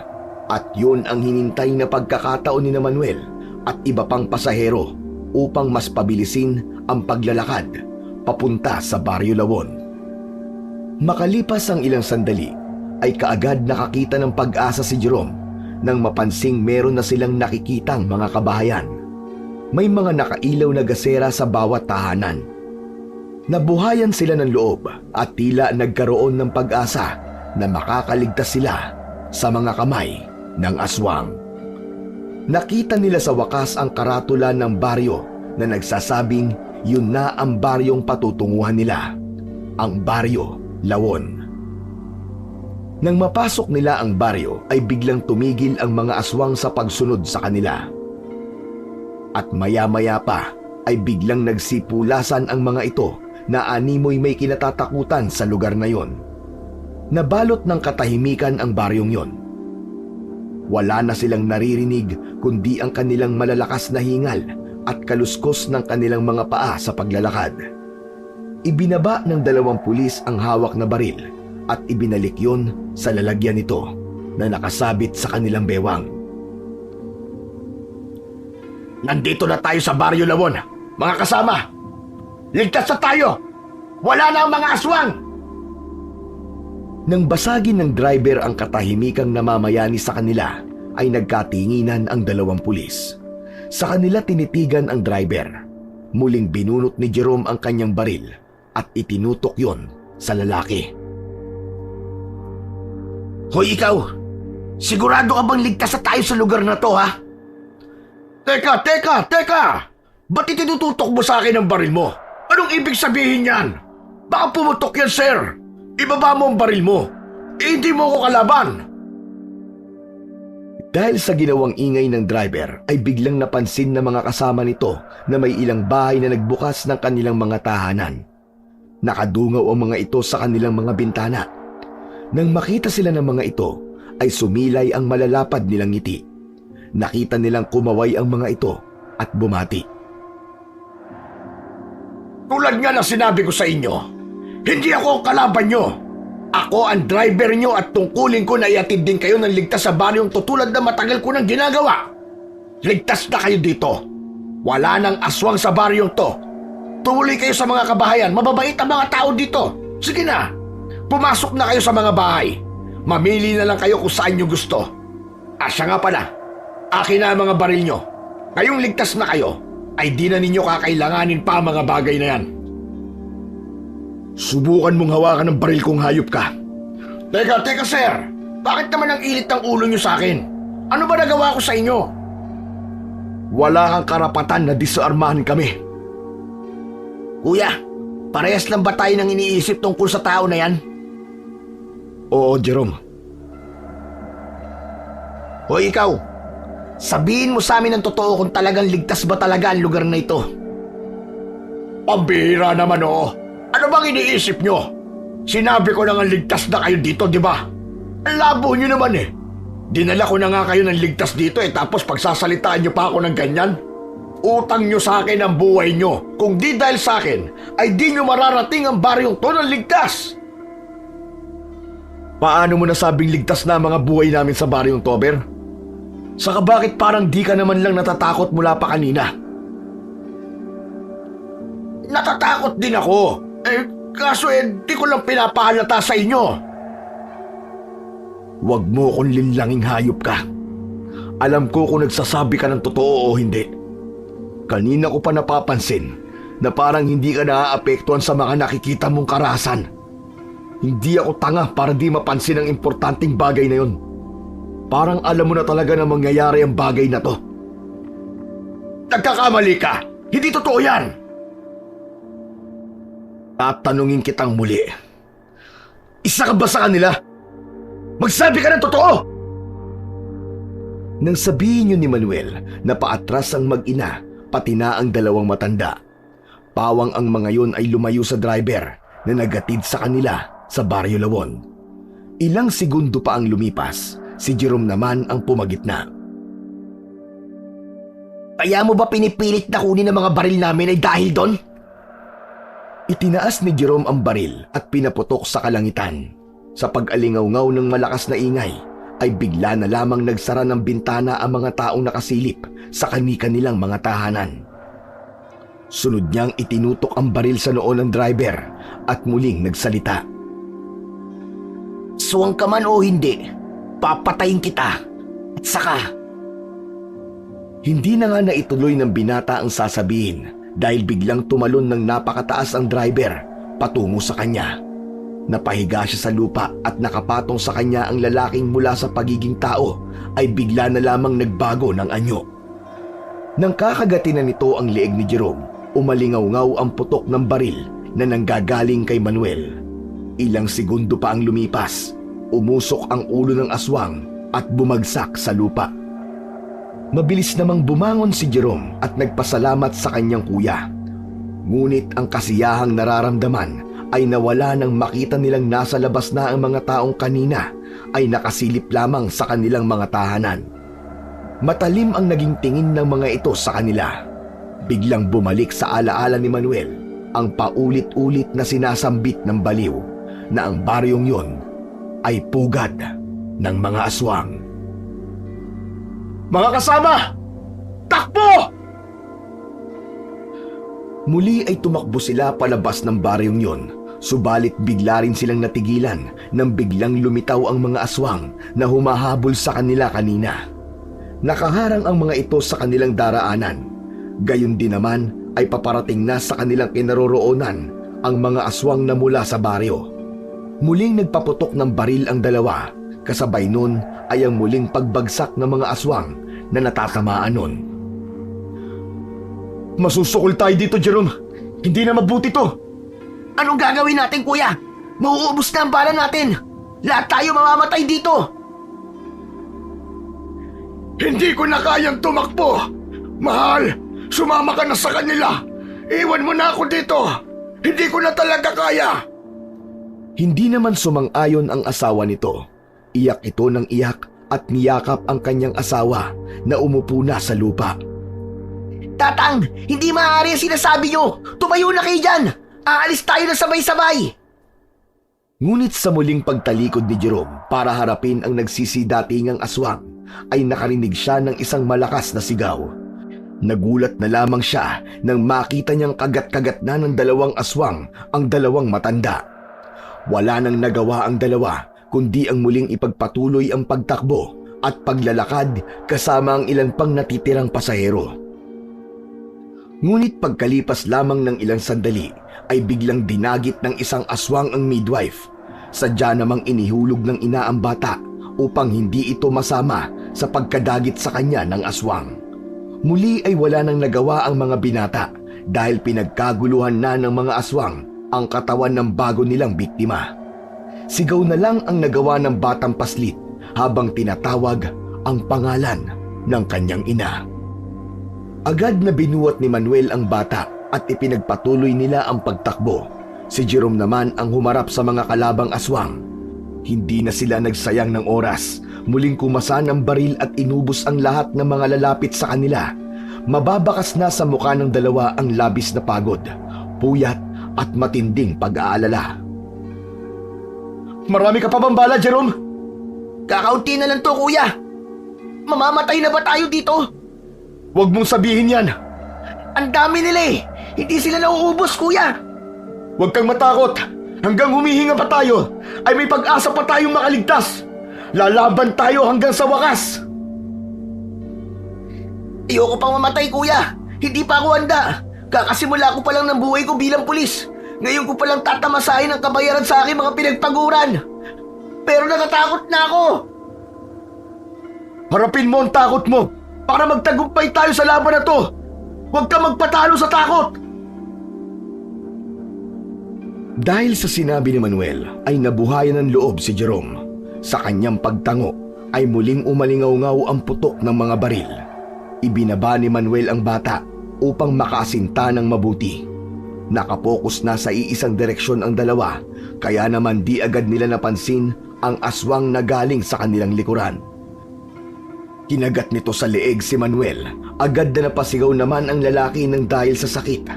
at yun ang hinintay na pagkakataon ni Manuel at iba pang pasahero upang mas pabilisin ang paglalakad papunta sa Barrio Lawon. Makalipas ang ilang sandali ay kaagad nakakita ng pag-asa si Jerome nang mapansing meron na silang nakikitang mga kabahayan. May mga nakailaw na gasera sa bawat tahanan. Nabuhayan sila ng loob at tila nagkaroon ng pag-asa na makakaligtas sila sa mga kamay ng aswang. Nakita nila sa wakas ang karatula ng baryo na nagsasabing yun na ang baryong patutunguhan nila, ang Barrio Lawon. Nang mapasok nila ang baryo ay biglang tumigil ang mga aswang sa pagsunod sa kanila. At maya-maya pa ay biglang nagsipulasan ang mga ito na animoy may kinatatakutan sa lugar na yon. Nabalot ng katahimikan ang baryong yon. Wala na silang naririnig kundi ang kanilang malalakas na hingal at kaluskos ng kanilang mga paa sa paglalakad. Ibinaba ng dalawang pulis ang hawak na baril at ibinalik yon sa lalagyan nito na nakasabit sa kanilang bewang. Nandito na tayo sa Barrio Lawon, mga kasama. Ligtas na tayo! Wala na ang mga aswang! Nang basagin ng driver ang katahimikang namamayani sa kanila, ay nagkatinginan ang dalawang pulis. Sa kanila tinitigan ang driver. Muling binunot ni Jerome ang kanyang baril at itinutok yon sa lalaki. Hoy ikaw! Sigurado ka bang ligtas na tayo sa lugar na to, ha? Teka! Ba't itinututok mo sa akin ang baril mo? Anong ibig sabihin yan? Baka pumutok yan, sir. Ibaba mo ang baril mo. Hindi mo ako kalaban. Dahil sa ginawang ingay ng driver ay biglang napansin ng mga kasama nito na may ilang bahay na nagbukas ng kanilang mga tahanan. Nakadungaw ang mga ito sa kanilang mga bintana. Nang makita sila ng mga ito ay sumilay ang malalapad nilang ngiti. Nakita nilang kumaway ang mga ito at bumati. Tulad nga ng sinabi ko sa inyo, hindi ako ang kalaban nyo. Ako ang driver nyo at tungkulin ko na iatid din kayo ng ligtas sa baryong to tulad na matagal ko nang ginagawa. Ligtas na kayo dito. Wala nang aswang sa baryong to. Tumuloy kayo sa mga kabahayan. Mababait ang mga tao dito. Sige na. Pumasok na kayo sa mga bahay. Mamili na lang kayo kung saan nyo gusto. Siya nga pala. Akin na ang mga baril nyo. Ngayong ligtas na kayo, ay di na ninyo kakailanganin pa ang mga bagay na yan. Subukan mong hawakan ng baril kung hayop ka. Teka sir. Bakit naman ang ilit ng ulo nyo sa akin? Ano ba nagawa ko sa inyo? Wala kang karapatan na disarmahan kami. Kuya, parehas lang ba tayo nang iniisip tungkol sa tao na yan? Oo, Jerome. Hoy ikaw, sabihin mo sa amin ang totoo kung talagang ligtas ba talaga ang lugar na ito. Pambihira naman oo. Ano bang iniisip nyo? Sinabi ko na nga ligtas na kayo dito, di ba? Ang labo nyo naman eh. Dinala ko na nga kayo ng ligtas dito tapos pagsasalitaan nyo pa ako ng ganyan? Utang nyo sa akin ang buhay nyo. Kung di dahil sa akin, ay di nyo mararating ang baryong to ng ligtas. Paano mo nasabing ligtas na ang mga buhay namin sa baryong Tober? Saka bakit parang di ka naman lang natatakot mula pa kanina? Natatakot din ako. Kaso di ko lang pinapahalata sa inyo. Huwag mo akong linlanging hayop ka. Alam ko kung nagsasabi ka ng totoo o hindi. Kanina ko pa napapansin na parang hindi ka naaapektuhan sa mga nakikita mong karahasan. Hindi ako tanga para di mapansin ang importanteng bagay na yun. Parang alam mo na talaga na mangyayari ang bagay na to. Nagkakamali ka. Hindi totoo yan. Tatanungin kitang muli. Isa ka ba sa kanila? Magsabi ka ng totoo! Nang sabihin yun ni Manuel na paatras ang mag-ina, pati na ang dalawang matanda. Pawang ang mga yun ay lumayo sa driver na nagatid sa kanila sa Baryo Lawon. Ilang segundo pa ang lumipas, si Jerome naman ang pumagitna. Kaya mo ba pinipilit na kunin ang mga baril namin ay dahil doon? Itinaas ni Jerome ang baril at pinaputok sa kalangitan. Sa pag-alingaw-ngaw ng malakas na ingay, ay bigla na lamang nagsara ng bintana ang mga taong nakasilip sa kani-kanilang mga tahanan. Sunod niyang itinutok ang baril sa noo ng driver at muling nagsalita. Suwang ka man o hindi, papatayin kita. At saka... Hindi na nga naituloy ng binata ang sasabihin dahil biglang tumalon ng napakataas ang driver patungo sa kanya. Napahiga siya sa lupa at nakapatong sa kanya ang lalaking mula sa pagiging tao ay bigla na lamang nagbago ng anyo. Nang kakagatin na nito ang leeg ni Jerome, umalingaw-ngaw ang putok ng baril na nanggagaling kay Manuel. Ilang segundo pa ang lumipas, umusok ang ulo ng aswang at bumagsak sa lupa. Mabilis namang bumangon si Jerome at nagpasalamat sa kanyang kuya. Ngunit ang kasiyahang nararamdaman ay nawala nang makita nilang nasa labas na ang mga taong kanina ay nakasilip lamang sa kanilang mga tahanan. Matalim ang naging tingin ng mga ito sa kanila. Biglang bumalik sa alaala ni Manuel ang paulit-ulit na sinasambit ng baliw na ang baryong yon ay pugad ng mga aswang. Mga kasama! Takbo! Muli ay tumakbo sila palabas ng baryong yon, subalit bigla rin silang natigilan nang biglang lumitaw ang mga aswang na humahabol sa kanila kanina. Nakaharang ang mga ito sa kanilang daraanan. Gayon din naman ay paparating na sa kanilang kinaroroonan ang mga aswang na mula sa baryo. Muling nagpaputok ng baril ang dalawa, kasabay nun ay ang muling pagbagsak ng mga aswang na natatamaan nun. Masusukol tayo dito, Jerome. Hindi na mabuti to. Anong gagawin natin, kuya? Mauubos na ang bala natin. Lahat tayo mamamatay dito. Hindi ko na kayang tumakbo. Mahal, sumama ka na sa kanila. Iwan mo na ako dito. Hindi ko na talaga kaya. Hindi naman sumang-ayon ang asawa nito. Iyak ito ng iyak at niyakap ang kanyang asawa na umupo na sa lupa. Tatang, hindi maaari ang sinasabi nyo. Tumayo na kayo dyan. Aalis tayo na sabay-sabay. Ngunit sa muling pagtalikod ni Jerome para harapin ang nagsisidatingang aswang, ay nakarinig siya ng isang malakas na sigaw. Nagulat na lamang siya nang makita niyang kagat-kagat na ng dalawang aswang ang dalawang matanda. Wala nang nagawa ang dalawa kundi ang muling ipagpatuloy ang pagtakbo at paglalakad kasama ang ilan pang natitirang pasahero. Ngunit pagkalipas lamang ng ilang sandali ay biglang dinagit ng isang aswang ang midwife. Sadya namang inihulog ng ina ang bata upang hindi ito masama sa pagkadagit sa kanya ng aswang. Muli ay wala nang nagawa ang mga binata dahil pinagkaguluhan na ng mga aswang ang katawan ng bago nilang biktima. Sigaw na lang ang nagawa ng batang paslit habang tinatawag ang pangalan ng kanyang ina. Agad na binuhat ni Manuel ang bata at ipinagpatuloy nila ang pagtakbo. Si Jerome naman ang humarap sa mga kalabang aswang. Hindi na sila nagsayang ng oras. Muling kumasa ng baril at inubos ang lahat ng mga lalapit sa kanila. Mababakas na sa mukha ng dalawa ang labis na pagod, puyat at matinding pag-aalala. Marami ka pa bang bala, Jerome? Kakaunti na lang to, kuya. Mamamatay na ba tayo dito? Huwag mong sabihin yan. Ang dami nila eh. Hindi sila nauubos, kuya. Huwag kang matakot. Hanggang humihinga pa tayo, ay may pag-asa pa tayong makaligtas. Lalaban tayo hanggang sa wakas. Ayoko pang mamatay, kuya. Hindi pa ako handa. Kakasimula ko pa lang ng buhay ko bilang pulis. Ngayon ko palang tatamasahin ang kabayaran sa aking mga pinagpaguran. Pero natatakot na ako. Harapin mo ang takot mo para magtagumpay tayo sa laban na to. Huwag ka magpatalo sa takot. Dahil sa sinabi ni Manuel ay nabuhayan ng loob si Jerome. Sa kanyang pagtango ay muling umalingaw-ngaw ang putok ng mga baril. Ibinaba ni Manuel ang bata upang makaasinta ng mabuti. Nakapokus na sa iisang direksyon ang dalawa, kaya naman di agad nila napansin ang aswang na galing sa kanilang likuran. Kinagat nito sa leeg si Manuel. Agad na napasigaw naman ang lalaki ng dahil sa sakit.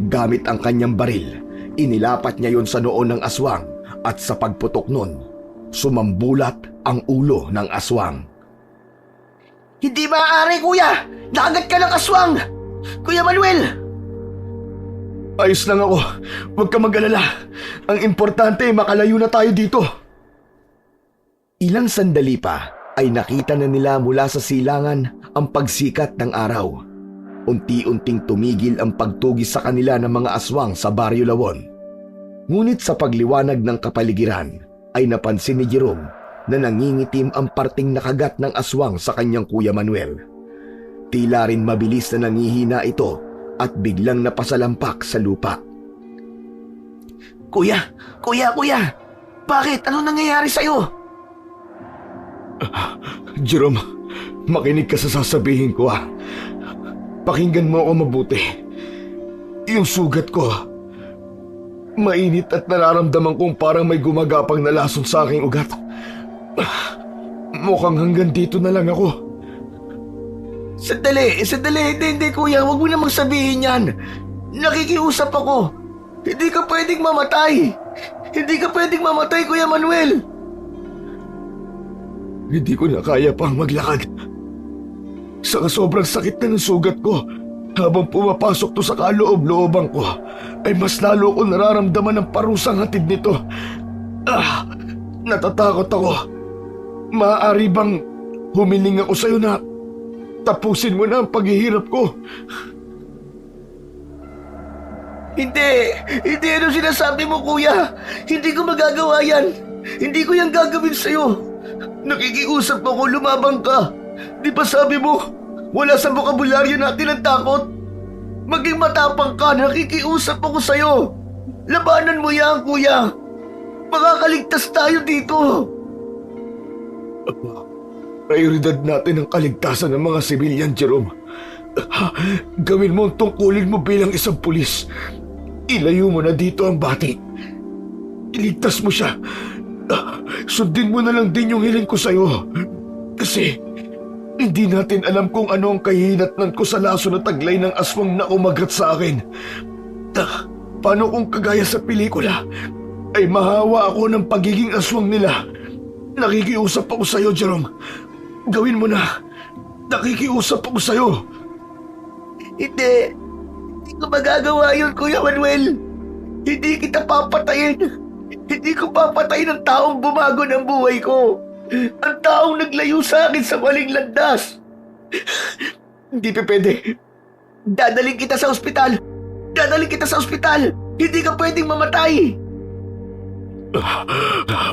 Gamit ang kanyang baril, inilapat niya yon sa noo ng aswang at sa pagputok nun, sumambulat ang ulo ng aswang. Hindi maaari, kuya. Nakagat ka ng aswang. Kuya Manuel. Ayos lang ako. Huwag ka mag-alala. Ang importante ay makalayo na tayo dito. Ilang sandali pa ay nakita na nila mula sa silangan ang pagsikat ng araw. Unti-unting tumigil ang pagtugis sa kanila ng mga aswang sa Baryo Lawon. Ngunit sa pagliwanag ng kapaligiran ay napansin ni Jerome na nangingitim ang parting nakagat ng aswang sa kanyang Kuya Manuel. Tila rin mabilis na nangihina ito at biglang napasalampak sa lupa. Kuya! Bakit? Ano nangyayari sa'yo? Jerome, makinig ka sa sasabihin ko ah. Pakinggan mo ako mabuti. Yung sugat ko, mainit at nararamdaman kong parang may gumagapang na lason sa aking ugat. Mukhang hanggang dito na lang ako. Sandali. Hindi, kuya. Huwag mo namang sabihin yan. Nakikiusap ako. Hindi ka pwedeng mamatay, Kuya Manuel. Hindi ko na kaya pang maglakad. Sa sobrang sakit na ng sugat ko, habang pumapasok to sa kaloob-looban ko, ay mas lalo ko nararamdaman ang parusang hatid nito. Natatakot ako. Maaari bang humiling ako sa'yo na tapusin mo na ang paghihirap ko? Hindi. Ano sinasabi mo, kuya? Hindi ko magagawa yan. Hindi ko yan gagawin sa'yo. Nakikiusap ako, lumabang ka. Di ba sabi mo, wala sa bokabularyo natin ang takot? Maging matapang ka, nakikiusap ako sa'yo. Labanan mo yan, kuya. Makakaligtas tayo dito. Prioridad natin ang kaligtasan ng mga sibilyan, Jerome. Gawin mo ang tungkulin mo bilang isang pulis. Ilayo mo na dito ang bati. Iligtas mo siya. Sundin mo na lang din yung hiling ko sa'yo. Kasi hindi natin alam kung ano ang kahihinatnan ko sa laso na taglay ng aswang na umagat sa akin. Paano kung kagaya sa pelikula ay mahawa ako ng pagiging aswang nila? Nakikiusap ako sa'yo, Jerome. Gawin mo na. Nakikiusap ako sa'yo. Hindi. Hindi ko magagawa yun, Kuya Manuel. Hindi kita papatayin. Hindi ko papatayin ang taong bumago ng buhay ko. Ang taong naglayo sa akin sa maling landas. Hindi pa pwede. Dadaling kita sa ospital. Dadaling kita sa ospital. Hindi ka pwedeng mamatay.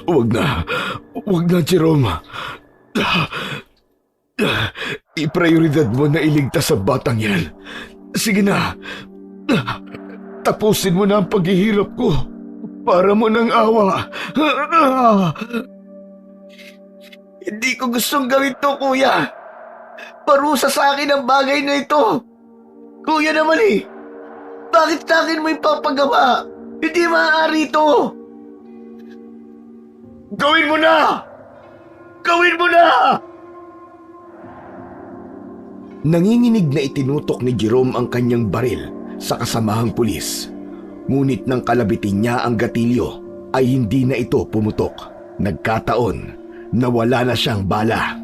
Huwag na. Huwag na, Jerome. I-prioridad mo na iligtas sa batang yan. Sige na. Tapusin mo na ang paghihirap ko. Para mo ng awa. Hindi ko gustong gawin to, Kuya. Parusa sa akin ang bagay na ito. Kuya naman eh. Bakit sa akin mo ipapagawa? Hindi maaari ito. Gawin mo na! Gawin mo na! Nanginginig na itinutok ni Jerome ang kanyang baril sa kasamahang pulis. Ngunit nang kalabitin niya ang gatilyo ay hindi na ito pumutok. Nagkataon na wala na siyang bala.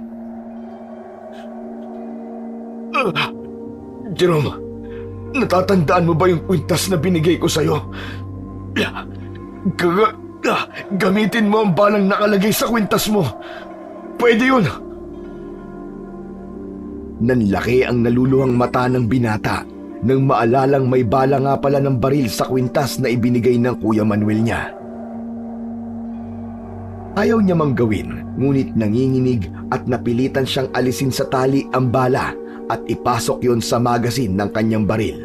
Jerome, natatandaan mo ba yung kwintas na binigay ko sa'yo? Gamitin mo ang balang nakalagay sa kwintas mo. Pwede yun. Nanlaki ang naluluhang mata ng binata nang maalalang may bala nga pala ng baril sa kwintas na ibinigay ng Kuya Manuel niya. Ayaw niya mang gawin, ngunit nanginginig at napilitan siyang alisin sa tali ang bala at ipasok yon sa magasin ng kanyang baril.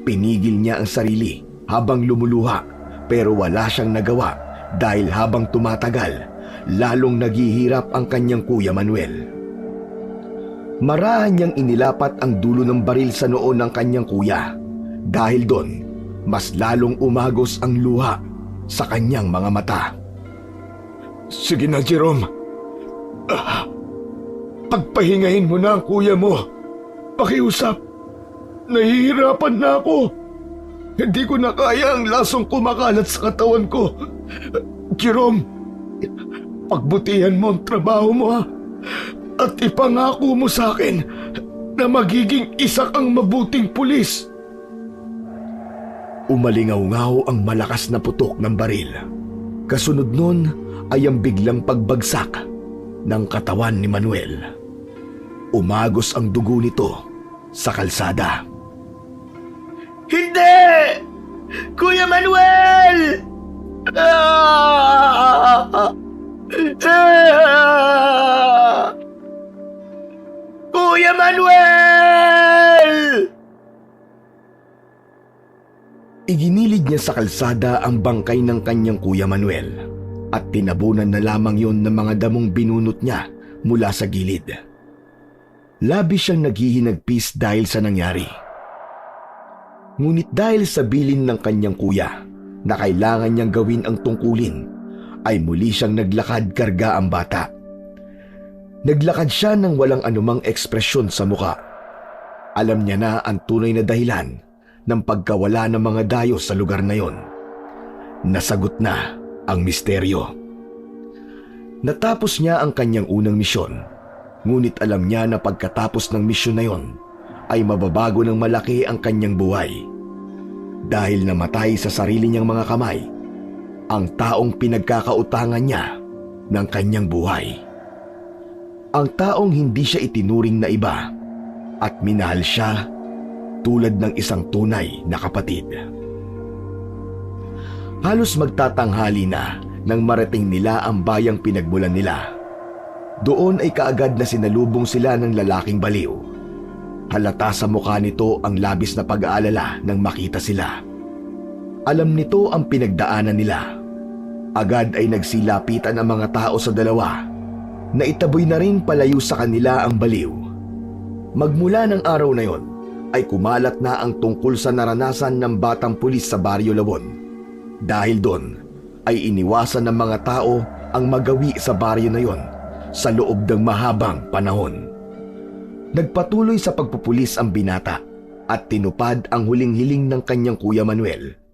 Pinigil niya ang sarili habang lumuluha, pero wala siyang nagawa dahil habang tumatagal, lalong naghihirap ang kanyang Kuya Manuel. Marahan niyang inilapat ang dulo ng baril sa noo ng kanyang kuya. Dahil doon, mas lalong umagos ang luha sa kanyang mga mata. Sige na, Jerome. Pagpahingahin mo na ang kuya mo. Pakiusap. Nahihirapan na ako. Hindi ko na kaya ang lasong kumakalat sa katawan ko. Jerome, pagbutihan mo ang trabaho mo, ha? At ipangako mo sa akin na magiging isa kang mabuting pulis. Umalingaw-ngaw ang malakas na putok ng baril. Kasunod nun ay ang biglang pagbagsak ng katawan ni Manuel. Umagos ang dugo nito sa kalsada. Hindi! Kuya Manuel! Kuya Manuel! Iginilig niya sa kalsada ang bangkay ng kanyang Kuya Manuel at tinabunan na lamang yon ng mga damong binunot niya mula sa gilid. Labis siyang naghihinagpis dahil sa nangyari. Ngunit dahil sa bilin ng kanyang kuya na kailangan niyang gawin ang tungkulin, ay muli siyang naglakad karga ang bata. Naglakad siya ng walang anumang ekspresyon sa muka. Alam niya na ang tunay na dahilan ng pagkawala ng mga dayo sa lugar na yon. Nasagot na ang misteryo. Natapos niya ang kanyang unang misyon, ngunit alam niya na pagkatapos ng misyon na yon ay mababago ng malaki ang kanyang buhay. Dahil namatay sa sarili niyang mga kamay ang taong pinagkakautangan niya ng kanyang buhay. Ang taong hindi siya itinuring na iba at minahal siya tulad ng isang tunay na kapatid. Halos magtatanghali na nang marating nila ang bayang pinagmulan nila. Doon ay kaagad na sinalubong sila ng lalaking baliw. Halata sa mukha nito ang labis na pag-aalala nang makita sila. Alam nito ang pinagdaanan nila. Agad ay nagsilapitan ang mga tao sa dalawa Naitaboy na rin palayo sa kanila ang baliw. Magmula ng araw na yon ay kumalat na ang tungkol sa naranasan ng batang pulis sa Baryo Lawon. Dahil doon ay iniwasan ng mga tao ang magawi sa baryo na yon sa loob ng mahabang panahon. Nagpatuloy sa pagpupulis ang binata at tinupad ang huling hiling ng kanyang Kuya Manuel